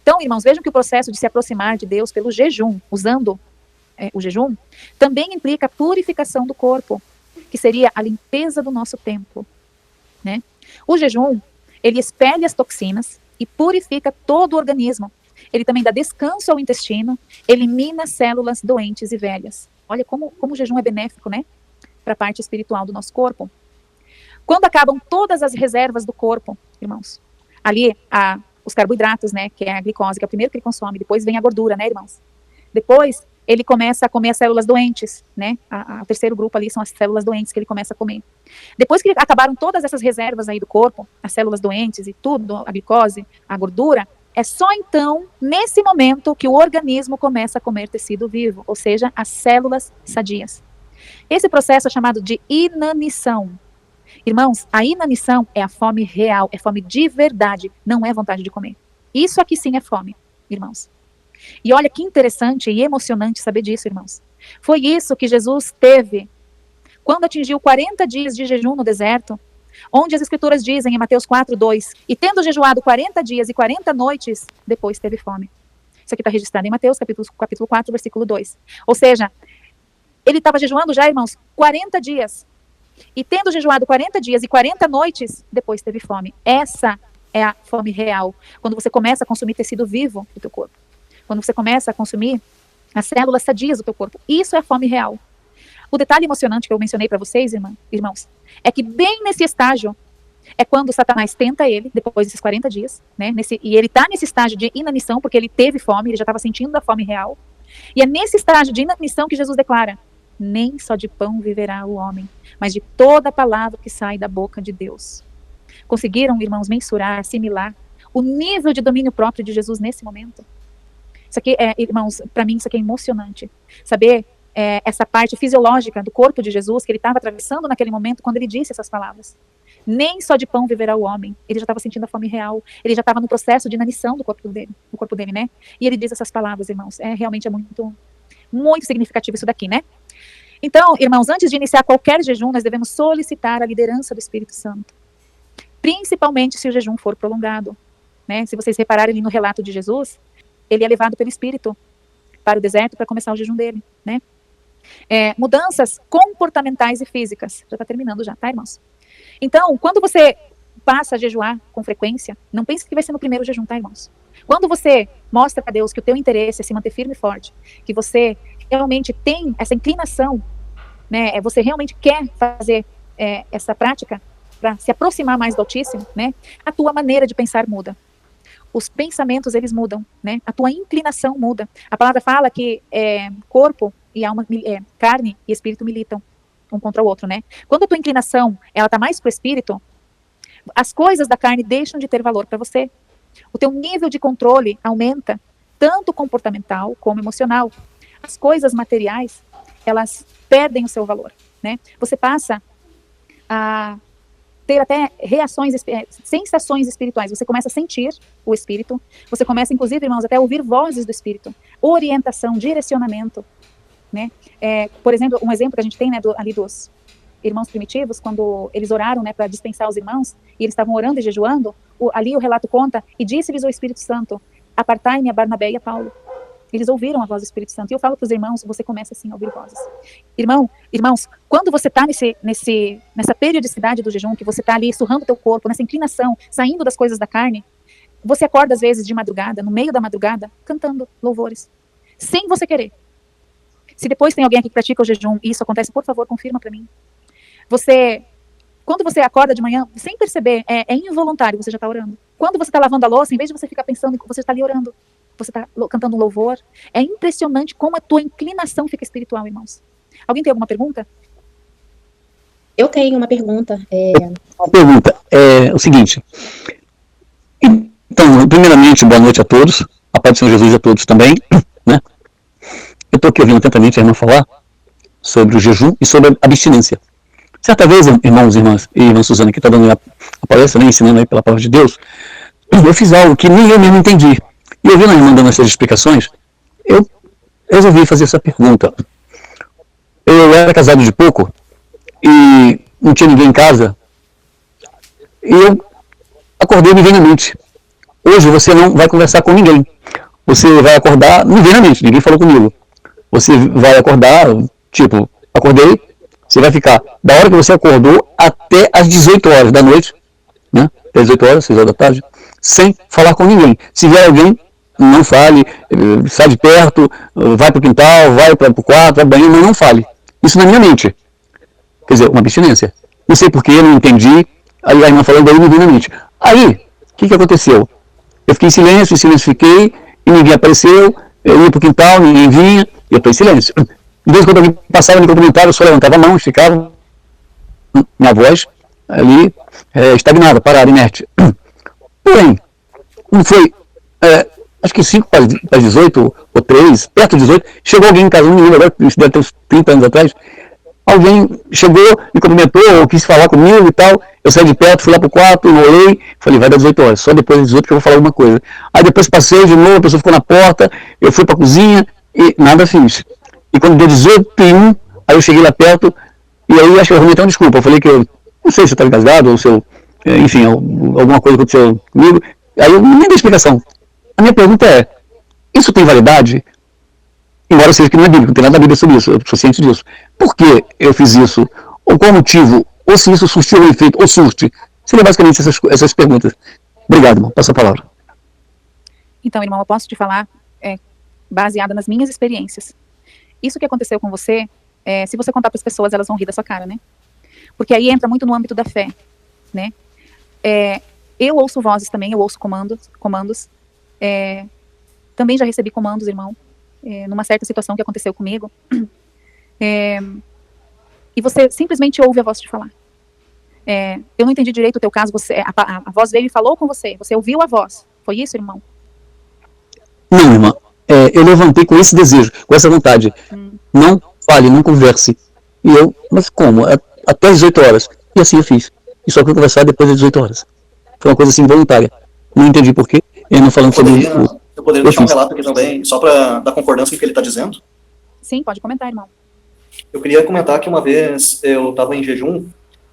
Então, irmãos, vejam que o processo de se aproximar de Deus pelo jejum, usando o jejum, também implica a purificação do corpo, que seria a limpeza do nosso templo, né? O jejum, ele expele as toxinas e purifica todo o organismo. Ele também dá descanso ao intestino, elimina células doentes e velhas. Olha como o jejum é benéfico, né? Para a parte espiritual do nosso corpo. Quando acabam todas as reservas do corpo, irmãos, ali os carboidratos, né? Que é a glicose, que é o primeiro que ele consome, depois vem a gordura, né, irmãos? Depois ele começa a comer as células doentes, né? O terceiro grupo ali são as células doentes que ele começa a comer. Depois que acabaram todas essas reservas aí do corpo, as células doentes e tudo, a glicose, a gordura, é só então, nesse momento, que o organismo começa a comer tecido vivo, ou seja, as células sadias. Esse processo é chamado de inanição. Irmãos, a inanição é a fome real, é fome de verdade, não é vontade de comer. Isso aqui sim é fome, irmãos. E olha que interessante e emocionante saber disso, irmãos. Foi isso que Jesus teve quando atingiu 40 dias de jejum no deserto, onde as escrituras dizem em Mateus 4:2, e tendo jejuado 40 dias e 40 noites, depois teve fome. Isso aqui está registrado em Mateus, capítulo 4, versículo 2. Ou seja, ele estava jejuando já, irmãos, 40 dias. E tendo jejuado 40 dias e 40 noites, depois teve fome. Essa é a fome real, quando você começa a consumir tecido vivo do teu corpo. Quando você começa a consumir as células sadias do teu corpo. Isso é a fome real. O detalhe emocionante que eu mencionei para vocês, irmãos, é que bem nesse estágio é quando Satanás tenta ele, depois desses 40 dias, né? E ele está nesse estágio de inanição, porque ele teve fome, ele já estava sentindo a fome real. E é nesse estágio de inanição que Jesus declara: nem só de pão viverá o homem, mas de toda palavra que sai da boca de Deus. Conseguiram, irmãos, mensurar, assimilar o nível de domínio próprio de Jesus nesse momento? Isso aqui, irmãos, para mim isso aqui é emocionante. Saber essa parte fisiológica do corpo de Jesus que ele estava atravessando naquele momento quando ele disse essas palavras. Nem só de pão viverá o homem. Ele já estava sentindo a fome real. Ele já estava no processo de inanição do corpo dele, né? E ele diz essas palavras, irmãos. Realmente é muito, muito significativo isso daqui, né? Então, irmãos, antes de iniciar qualquer jejum, nós devemos solicitar a liderança do Espírito Santo. Principalmente se o jejum for prolongado, né? Se vocês repararem ali no relato de Jesus, ele é levado pelo Espírito para o deserto para começar o jejum dele, né? Mudanças comportamentais e físicas. Já está terminando já, tá, irmãos? Então, quando você passa a jejuar com frequência, não pense que vai ser no primeiro jejum, tá, irmãos? Quando você mostra para Deus que o teu interesse é se manter firme e forte, que você realmente tem essa inclinação, né? Você realmente quer fazer essa prática para se aproximar mais do Altíssimo, né? A tua maneira de pensar muda. Os pensamentos, eles mudam, né? A tua inclinação muda. A palavra fala que corpo e alma, carne e espírito militam um contra o outro, né? Quando a tua inclinação, ela tá mais pro espírito, as coisas da carne deixam de ter valor para você. O teu nível de controle aumenta, tanto comportamental como emocional. As coisas materiais, elas perdem o seu valor, né? Você passa a ter até sensações espirituais. Você começa a sentir o Espírito. Você começa, inclusive, irmãos, até a ouvir vozes do Espírito. Orientação, direcionamento, né? Por exemplo, um exemplo que a gente tem, né, ali dos irmãos primitivos, quando eles oraram, né, para dispensar os irmãos, e eles estavam orando e jejuando, ali o relato conta, e disse-lhes o Espírito Santo: apartai-me a Barnabé e a Paulo. Eles ouviram a voz do Espírito Santo. E eu falo para os irmãos, você começa assim a ouvir vozes. Irmãos, quando você está nessa periodicidade do jejum, que você está ali surrando o teu corpo, nessa inclinação, saindo das coisas da carne, você acorda às vezes de madrugada, no meio da madrugada, cantando louvores, sem você querer. Se depois tem alguém aqui que pratica o jejum e isso acontece, por favor, confirma para mim. Você Quando você acorda de manhã, sem perceber, é involuntário, você já está orando. Quando você está lavando a louça, em vez de você ficar pensando, você está ali orando. Você está cantando um louvor. É impressionante como a tua inclinação fica espiritual, irmãos. Alguém tem alguma pergunta? Eu tenho uma pergunta. Uma pergunta é o seguinte. Então, primeiramente, boa noite a todos. A paz do Senhor Jesus a todos também, né? Eu estou aqui ouvindo atentamente a irmã falar sobre o jejum e sobre a abstinência. Certa vez, irmãos e irmãs, e irmã Suzana, que está dando a palestra, né, ensinando aí pela palavra de Deus, eu fiz algo que nem eu mesmo entendi. E eu vi a irmã dando essas explicações, eu resolvi fazer essa pergunta. Eu era casado de pouco, e não tinha ninguém em casa, e eu acordei divinamente. Hoje você não vai conversar com ninguém. Você vai acordar divinamente, ninguém falou comigo. Você vai acordar, tipo, acordei, você vai ficar da hora que você acordou até as 18 horas da noite, né? Até as 18 horas, 6 horas da tarde, sem falar com ninguém. Se vier alguém, não fale, sai de perto, vai para o quintal, vai para o quarto, vai para o banheiro, mas não fale. Isso na minha mente. Quer dizer, uma abstinência. Não sei porquê, não entendi. Aí a irmã falando daí me veio na mente. Aí, o que aconteceu? Eu fiquei em silêncio fiquei, e ninguém apareceu, eu ia para o quintal, ninguém vinha, e eu estou em silêncio. De vez em quando alguém passava, me cumprimentava, eu só levantava a mão, ficava, minha voz ali, estagnada, parada, inerte. Porém, não foi, acho que 5 para as 18, ou 3, perto de 18, chegou alguém em casa, não me lembro agora, isso deve ter uns 30 anos atrás, alguém chegou, me cumprimentou, quis falar comigo e tal, eu saí de perto, fui lá pro quarto, olhei, falei, vai dar 18 horas, só depois das 18 que eu vou falar alguma coisa. Aí depois passei de novo, a pessoa ficou na porta, eu fui pra cozinha e nada fiz. E quando deu 18h01, aí eu cheguei lá perto, e aí acho que eu arrumei até uma desculpa, eu falei que eu, não sei se eu estava engasgado, ou se eu, enfim, alguma coisa aconteceu comigo, aí eu nem dei explicação. A minha pergunta é, isso tem validade? Embora seja que não é bíblico, não tem nada na Bíblia sobre isso, eu sou ciente disso. Por que eu fiz isso? Ou qual motivo? Ou se isso surtiu um efeito, ou surte? Seria basicamente essas perguntas. Obrigado, irmão. Passa a palavra. Então, irmão, eu posso te falar, baseada nas minhas experiências. Isso que aconteceu com você, se você contar para as pessoas, elas vão rir da sua cara, né? Porque aí entra muito no âmbito da fé, né? Eu ouço vozes também, eu ouço comandos. Também já recebi comandos, irmão. Numa certa situação que aconteceu comigo, e você simplesmente ouve a voz te falar. Eu não entendi direito o teu caso, a voz veio e falou com você ouviu a voz, foi isso, irmão? Não, irmã, eu levantei com esse desejo, com essa vontade, não fale, não converse, e eu, mas como? Até as 18 horas, e assim eu fiz, e só fui conversar depois das 18 horas, foi uma coisa assim voluntária, não entendi porquê, eu não falando sobre o... Eu poderia deixar um relato aqui também, só para dar concordância com o que ele está dizendo? Sim, pode comentar, irmão. Eu queria comentar que uma vez eu estava em jejum,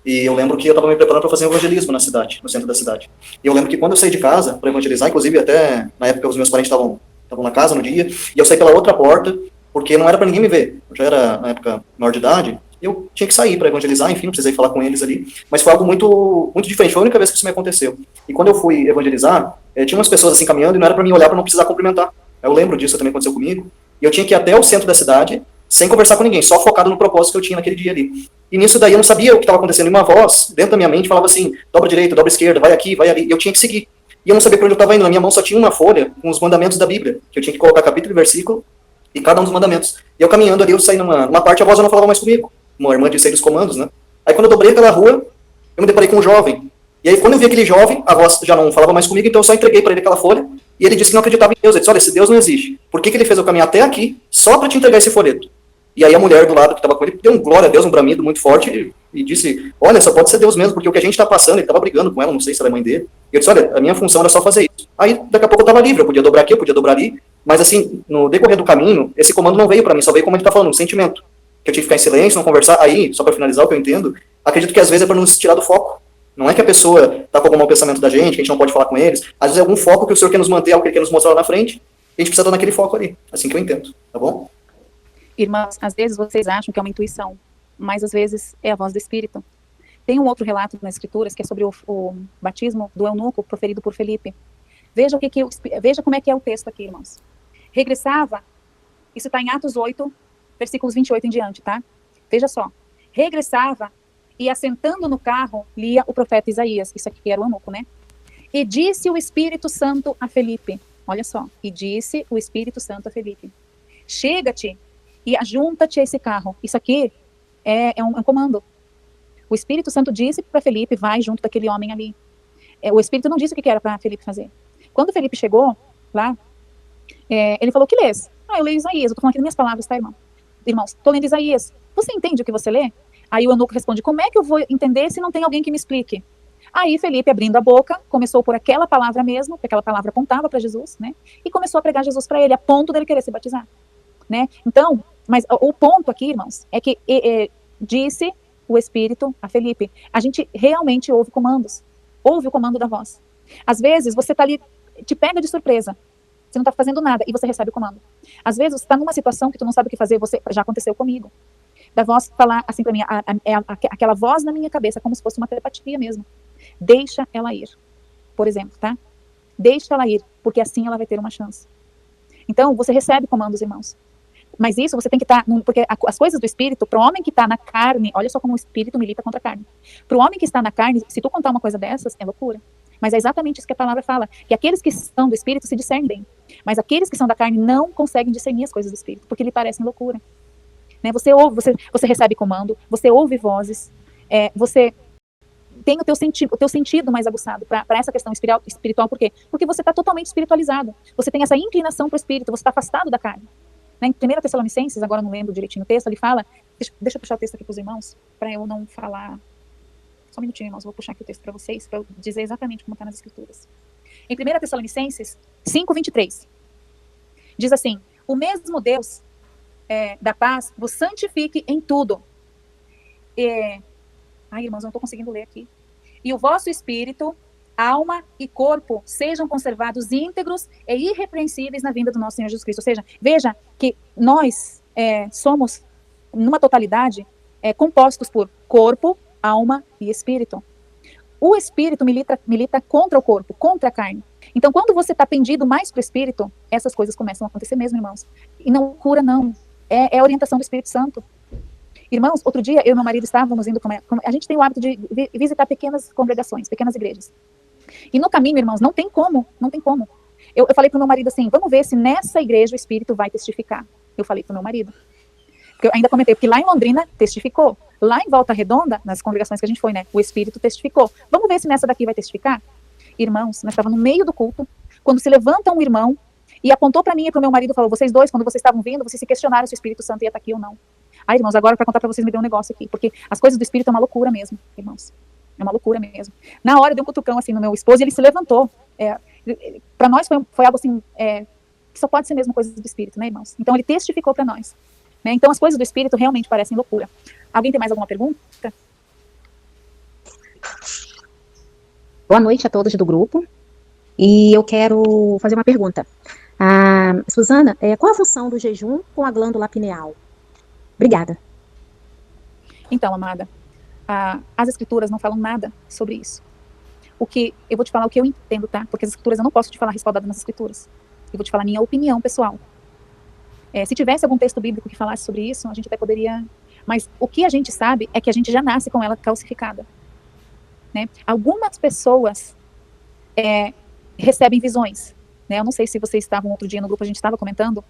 e eu lembro que eu estava me preparando para fazer um evangelismo na cidade, no centro da cidade. E eu lembro que quando eu saí de casa para evangelizar, inclusive até na época os meus parentes estavam na casa no dia, e eu saí pela outra porta, porque não era para ninguém me ver. Eu já era, na época, maior de idade, eu tinha que sair para evangelizar, enfim, não precisei falar com eles ali, mas foi algo muito, muito diferente, foi a única vez que isso me aconteceu. E quando eu fui evangelizar, tinha umas pessoas assim caminhando e não era para mim olhar para não precisar cumprimentar. Eu lembro disso, também aconteceu comigo, e eu tinha que ir até o centro da cidade, sem conversar com ninguém, só focado no propósito que eu tinha naquele dia ali. E nisso daí eu não sabia o que estava acontecendo, e uma voz, dentro da minha mente, falava assim, dobra direita, dobra esquerda, vai aqui, vai ali, e eu tinha que seguir. E eu não sabia para onde eu estava indo, na minha mão só tinha uma folha com os mandamentos da Bíblia, que eu tinha que colocar capítulo e versículo, e cada um dos mandamentos. E eu caminhando ali, eu saí numa parte, a voz já não falava mais comigo. Uma irmã disse aí dos comandos, né? Aí quando eu dobrei aquela rua, eu me deparei com um jovem. E aí quando eu vi aquele jovem, a voz já não falava mais comigo, então eu só entreguei para ele aquela folha, e ele disse que não acreditava em Deus. Ele disse, olha, esse Deus não existe. Por que ele fez eu caminhar até aqui, só para te entregar esse folheto? E aí a mulher do lado que estava com ele deu um glória a Deus, um bramido muito forte, e disse, olha, só pode ser Deus mesmo, porque o que a gente está passando, ele estava brigando com ela, não sei se ela é mãe dele. E eu disse, olha, a minha função era só fazer isso. Aí daqui a pouco eu estava livre, eu podia dobrar aqui, eu podia dobrar ali, mas assim, no decorrer do caminho, esse comando não veio para mim, só veio como ele está falando, um sentimento. Que eu tinha que ficar em silêncio, não conversar. Aí, só para finalizar o que eu entendo, acredito que às vezes é para nos tirar do foco. Não é que a pessoa está com algum mau pensamento da gente, que a gente não pode falar com eles. Às vezes é algum foco que o Senhor quer nos manter, algo que Ele quer nos mostrar lá na frente, e a gente precisa estar naquele foco ali. Assim que eu entendo, tá bom? Irmãos, às vezes vocês acham que é uma intuição, mas às vezes é a voz do Espírito. Tem um outro relato nas Escrituras, que é sobre o batismo do eunuco proferido por Felipe. Veja como é que é o texto aqui, irmãos. Regressava, isso está em Atos 8, versículos 28 em diante, tá? Veja só. Regressava e assentando no carro, lia o profeta Isaías. Isso aqui era o eunuco, né? E disse o Espírito Santo a Felipe, olha só, e disse o Espírito Santo a Felipe, chega-te e ajunta-te a esse carro. Isso aqui é um comando. O Espírito Santo disse para Felipe, vai junto daquele homem ali. O Espírito não disse o que era para Felipe fazer. Quando Felipe chegou lá, ele falou, que lês? Eu leio Isaías, eu tô falando aqui nas minhas palavras, tá, irmãos? Tô lendo Isaías. Você entende o que você lê? Aí o eunuco responde, como é que eu vou entender se não tem alguém que me explique? Aí Felipe, abrindo a boca, começou por aquela palavra mesmo, porque aquela palavra apontava para Jesus, né? E começou a pregar Jesus para ele, a ponto dele querer se batizar, né? Então, mas o ponto aqui, irmãos, é que disse o Espírito a Felipe. A gente realmente ouve comandos. Ouve o comando da voz. Às vezes, você tá ali, te pega de surpresa. Você não tá fazendo nada e você recebe o comando. Às vezes, você tá numa situação que tu não sabe o que fazer, já aconteceu comigo. Da voz falar assim para mim, aquela voz na minha cabeça, como se fosse uma telepatia mesmo. Deixa ela ir, por exemplo, tá? Deixa ela ir, porque assim ela vai ter uma chance. Então, você recebe comandos, irmãos. Mas isso você tem que estar, porque as coisas do Espírito, para o homem que está na carne, olha só como o Espírito milita contra a carne. Para o homem que está na carne, se tu contar uma coisa dessas, é loucura. Mas é exatamente isso que a palavra fala, que aqueles que são do Espírito se discernem bem. Mas aqueles que são da carne não conseguem discernir as coisas do Espírito, porque lhe parecem loucura. Né? Você ouve, você recebe comando, você ouve vozes, você tem o teu sentido mais aguçado para essa questão espiritual. Por quê? Porque você está totalmente espiritualizado. Você tem essa inclinação para o Espírito, você está afastado da carne. Né? Em 1 Tessalonicenses, agora não lembro direitinho o texto, ele fala, deixa eu puxar o texto aqui para os irmãos, para eu não falar, só um minutinho, irmãos, vou puxar aqui o texto para vocês, para eu dizer exatamente como está nas Escrituras. Em 1 Tessalonicenses 5:23, diz assim, o mesmo Deus da paz vos santifique em tudo. Ai, irmãos, eu não estou conseguindo ler aqui. E o vosso espírito, alma e corpo sejam conservados íntegros e irrepreensíveis na vinda do nosso Senhor Jesus Cristo. Ou seja, veja que nós somos, numa totalidade, compostos por corpo, alma e espírito. O espírito milita contra o corpo, contra a carne. Então, quando você está pendido mais para o espírito, essas coisas começam a acontecer mesmo, irmãos. E não cura, não. É a orientação do Espírito Santo. Irmãos, outro dia, eu e meu marido estávamos indo, a gente tem o hábito de visitar pequenas congregações, pequenas igrejas. E no caminho, irmãos, não tem como. Eu falei para o meu marido assim, vamos ver se nessa igreja o Espírito vai testificar. Eu falei para o meu marido. Porque eu ainda comentei, porque lá em Londrina testificou. Lá em Volta Redonda, nas congregações que a gente foi, né, o Espírito testificou. Vamos ver se nessa daqui vai testificar? Irmãos, nós estávamos no meio do culto, quando se levanta um irmão e apontou para mim e para o meu marido e falou, vocês dois, quando vocês estavam vindo, vocês se questionaram se o Espírito Santo ia estar aqui ou não. Ai, irmãos, agora para contar para vocês me deu um negócio aqui, porque as coisas do Espírito é uma loucura mesmo, irmãos. É uma loucura mesmo. Na hora deu um cutucão assim no meu esposo e ele se levantou. Para nós foi algo assim, que só pode ser mesmo coisas do Espírito, né, irmãos? Então ele testificou para nós. Né? Então as coisas do Espírito realmente parecem loucura. Alguém tem mais alguma pergunta? Boa noite a todos do grupo. E eu quero fazer uma pergunta. Suzana, qual a função do jejum com a glândula pineal? Obrigada. Então, amada, as escrituras não falam nada sobre isso. Eu vou te falar o que eu entendo, tá? Porque as escrituras, eu não posso te falar respaldada nas escrituras. Eu vou te falar a minha opinião pessoal. Se tivesse algum texto bíblico que falasse sobre isso, a gente até poderia... Mas o que a gente sabe é que a gente já nasce com ela calcificada. Né? Algumas pessoas recebem visões. Né? Eu não sei se vocês estavam outro dia no grupo, a gente estava comentando.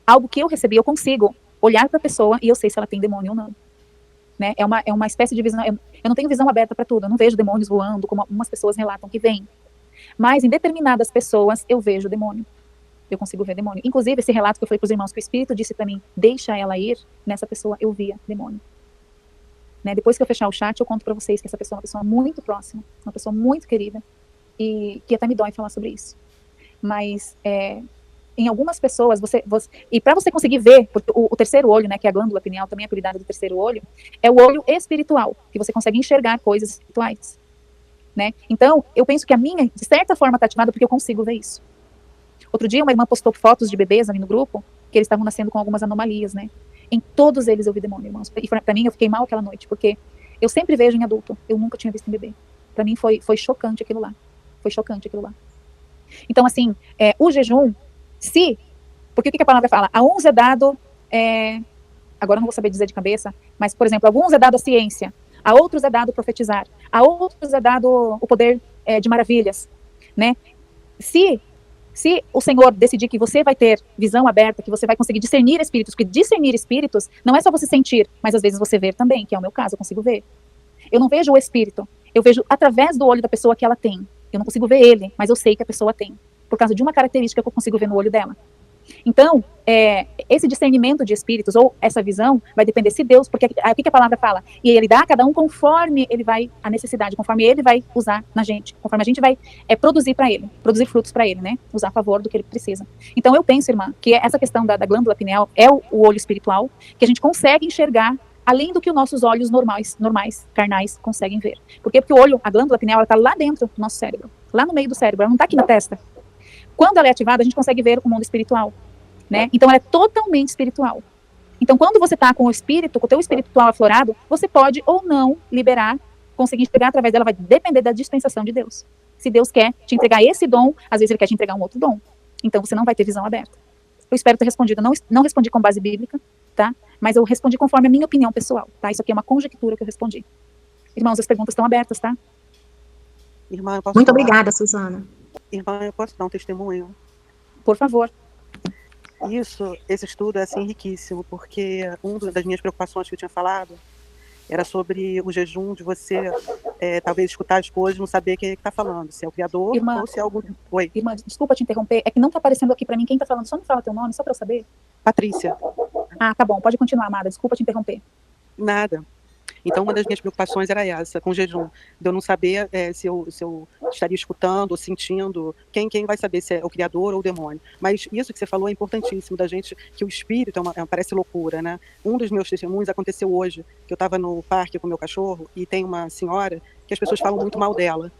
Algo que eu recebi, eu consigo olhar para a pessoa e eu sei se ela tem demônio ou não. Né? É uma espécie de visão. Eu não tenho visão aberta para tudo. Eu não vejo demônios voando, como algumas pessoas relatam que vêm. Mas em determinadas pessoas eu vejo demônio. Eu consigo ver demônio. Inclusive, esse relato que eu falei para os irmãos, que o Espírito disse para mim, deixa ela ir, nessa pessoa eu via demônio. Né? Depois que eu fechar o chat, eu conto para vocês que essa pessoa é uma pessoa muito próxima, uma pessoa muito querida, e que até me dói falar sobre isso. Mas, em algumas pessoas, e para você conseguir ver, porque o terceiro olho, né, que é a glândula pineal, também é apelidada do terceiro olho, é o olho espiritual, que você consegue enxergar coisas espirituais. Né? Então, eu penso que a minha, de certa forma, está ativada porque eu consigo ver isso. Outro dia, uma irmã postou fotos de bebês ali no grupo, que eles estavam nascendo com algumas anomalias, né? Em todos eles eu vi demônio, irmãos. E para mim, eu fiquei mal aquela noite, porque eu sempre vejo em adulto, eu nunca tinha visto em bebê. Para mim, foi chocante aquilo lá. Foi chocante aquilo lá. Então, assim, o jejum, porque o que a palavra fala? A uns é dado, agora eu não vou saber dizer de cabeça, mas, por exemplo, alguns é dado a ciência, A outros é dado profetizar. A outros é dado o poder de maravilhas, né? Se o Senhor decidir que você vai ter visão aberta, que você vai conseguir discernir espíritos, porque discernir espíritos não é só você sentir, mas às vezes você ver também, que é o meu caso, eu consigo ver. Eu não vejo o espírito, eu vejo através do olho da pessoa que ela tem. Eu não consigo ver ele, mas eu sei que a pessoa tem, por causa de uma característica que eu consigo ver no olho dela. Então, esse discernimento de espíritos, ou essa visão, vai depender se Deus, porque o que a palavra fala? E ele dá a cada um conforme ele vai, a necessidade, conforme ele vai usar na gente, conforme a gente vai produzir para ele, produzir frutos para ele, né? Usar a favor do que ele precisa. Então, eu penso, irmã, que essa questão da glândula pineal é o olho espiritual, que a gente consegue enxergar além do que os nossos olhos normais, carnais, conseguem ver. Por quê? Porque o olho, a glândula pineal, ela está lá dentro do nosso cérebro, lá no meio do cérebro, ela não está aqui na testa. Quando ela é ativada, a gente consegue ver o mundo espiritual, né? Então, ela é totalmente espiritual. Então, quando você está com o espírito, com o teu espiritual aflorado, você pode ou não liberar, conseguir entregar através dela, vai depender da dispensação de Deus. Se Deus quer te entregar esse dom, às vezes ele quer te entregar um outro dom. Então, você não vai ter visão aberta. Eu espero ter respondido. Não respondi com base bíblica, tá? Mas eu respondi conforme a minha opinião pessoal, tá? Isso aqui é uma conjectura que eu respondi. Irmãos, as perguntas estão abertas, tá? Irmã, eu posso Muito falar? obrigada, Suzana. Irmã, eu posso dar um testemunho? Por favor. Esse estudo é assim riquíssimo, porque uma das minhas preocupações que eu tinha falado era sobre o jejum, de você talvez escutar as coisas e não saber quem é que está falando, se é o Criador ou se é algum... Oi. Irmã, desculpa te interromper, é que não está aparecendo aqui para mim quem está falando, só me fala teu nome, só para eu saber. Patrícia. Ah, tá bom, pode continuar, amada, desculpa te interromper. Nada. Então, uma das minhas preocupações era essa, com o jejum, de eu não saber se eu estaria escutando ou sentindo, quem vai saber se é o Criador ou o demônio. Mas isso que você falou é importantíssimo, da gente, que o espírito parece loucura, né? Um dos meus testemunhos aconteceu hoje, que eu estava no parque com o meu cachorro, e tem uma senhora que as pessoas falam muito mal dela.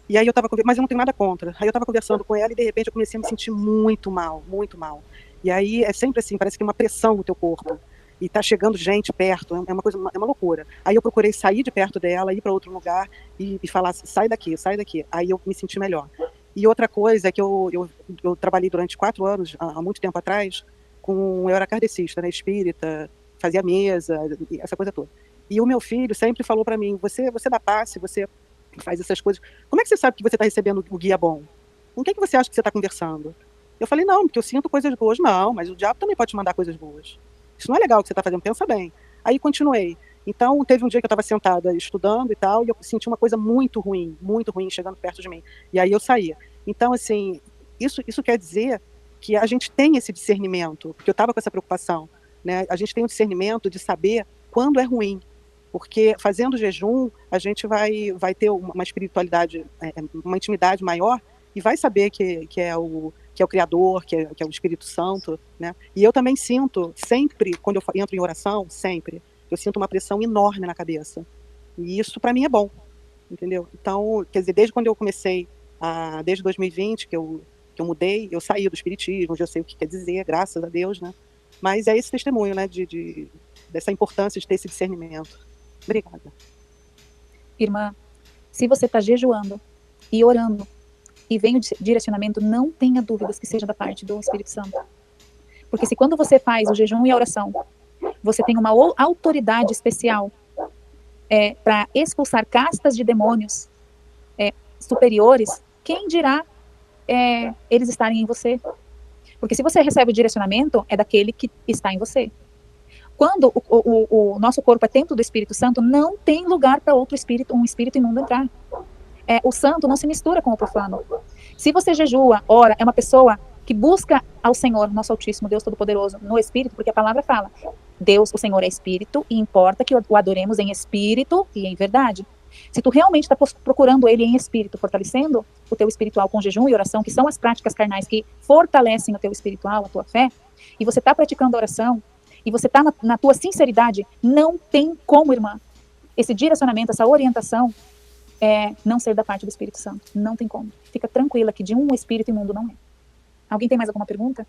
E aí mas eu não tenho nada contra. Aí eu estava conversando com ela e de repente eu comecei a me sentir muito mal, muito mal. E aí é sempre assim, parece que uma pressão no teu corpo. E tá chegando gente perto, é uma loucura. Aí eu procurei sair de perto dela, ir para outro lugar e falar, sai daqui. Aí eu me senti melhor. E outra coisa é que eu trabalhei durante 4 anos, há muito tempo atrás, eu era kardecista, né, espírita, fazia mesa, essa coisa toda. E o meu filho sempre falou para mim, você dá passe, você faz essas coisas. Como é que você sabe que você está recebendo o guia bom? Com quem que você acha que você está conversando? Eu falei, não, porque eu sinto coisas boas. Não, mas o diabo também pode te mandar coisas boas. Isso não é legal o que você está fazendo, pensa bem. Aí continuei. Então, teve um dia que eu estava sentada estudando e tal, e eu senti uma coisa muito ruim chegando perto de mim. E aí eu saía. Então, assim, isso quer dizer que a gente tem esse discernimento, porque eu estava com essa preocupação, né? A gente tem o discernimento de saber quando é ruim, porque fazendo jejum, a gente vai ter uma espiritualidade, uma intimidade maior, e vai saber que é o Criador, que é o Espírito Santo, né? E eu também sinto, sempre, quando eu entro em oração, eu sinto uma pressão enorme na cabeça. E isso, para mim, é bom, entendeu? Então, quer dizer, desde quando eu comecei, desde 2020, que eu mudei, eu saí do espiritismo, hoje eu sei o que quer dizer, graças a Deus, né? Mas é esse testemunho, né, dessa importância de ter esse discernimento. Obrigada. Irmã, se você está jejuando e orando, e vem o direcionamento, não tenha dúvidas que seja da parte do Espírito Santo. Porque se quando você faz o jejum e a oração, você tem uma autoridade especial para expulsar castas de demônios superiores, quem dirá eles estarem em você? Porque se você recebe o direcionamento, é daquele que está em você. Quando o nosso corpo é templo do Espírito Santo, não tem lugar para outro espírito, um espírito imundo entrar. O santo não se mistura com o profano. Se você jejua, ora, é uma pessoa que busca ao Senhor, nosso Altíssimo, Deus Todo-Poderoso, no Espírito, porque a palavra fala, Deus, o Senhor é Espírito, e importa que o adoremos em Espírito e em verdade. Se tu realmente está procurando Ele em Espírito, fortalecendo o teu espiritual com jejum e oração, que são as práticas carnais que fortalecem o teu espiritual, a tua fé, e você está praticando a oração, e você está na tua sinceridade, não tem como, irmã, esse direcionamento, essa orientação, não ser da parte do Espírito Santo. Não tem como. Fica tranquila que de um espírito imundo não é. Alguém tem mais alguma pergunta?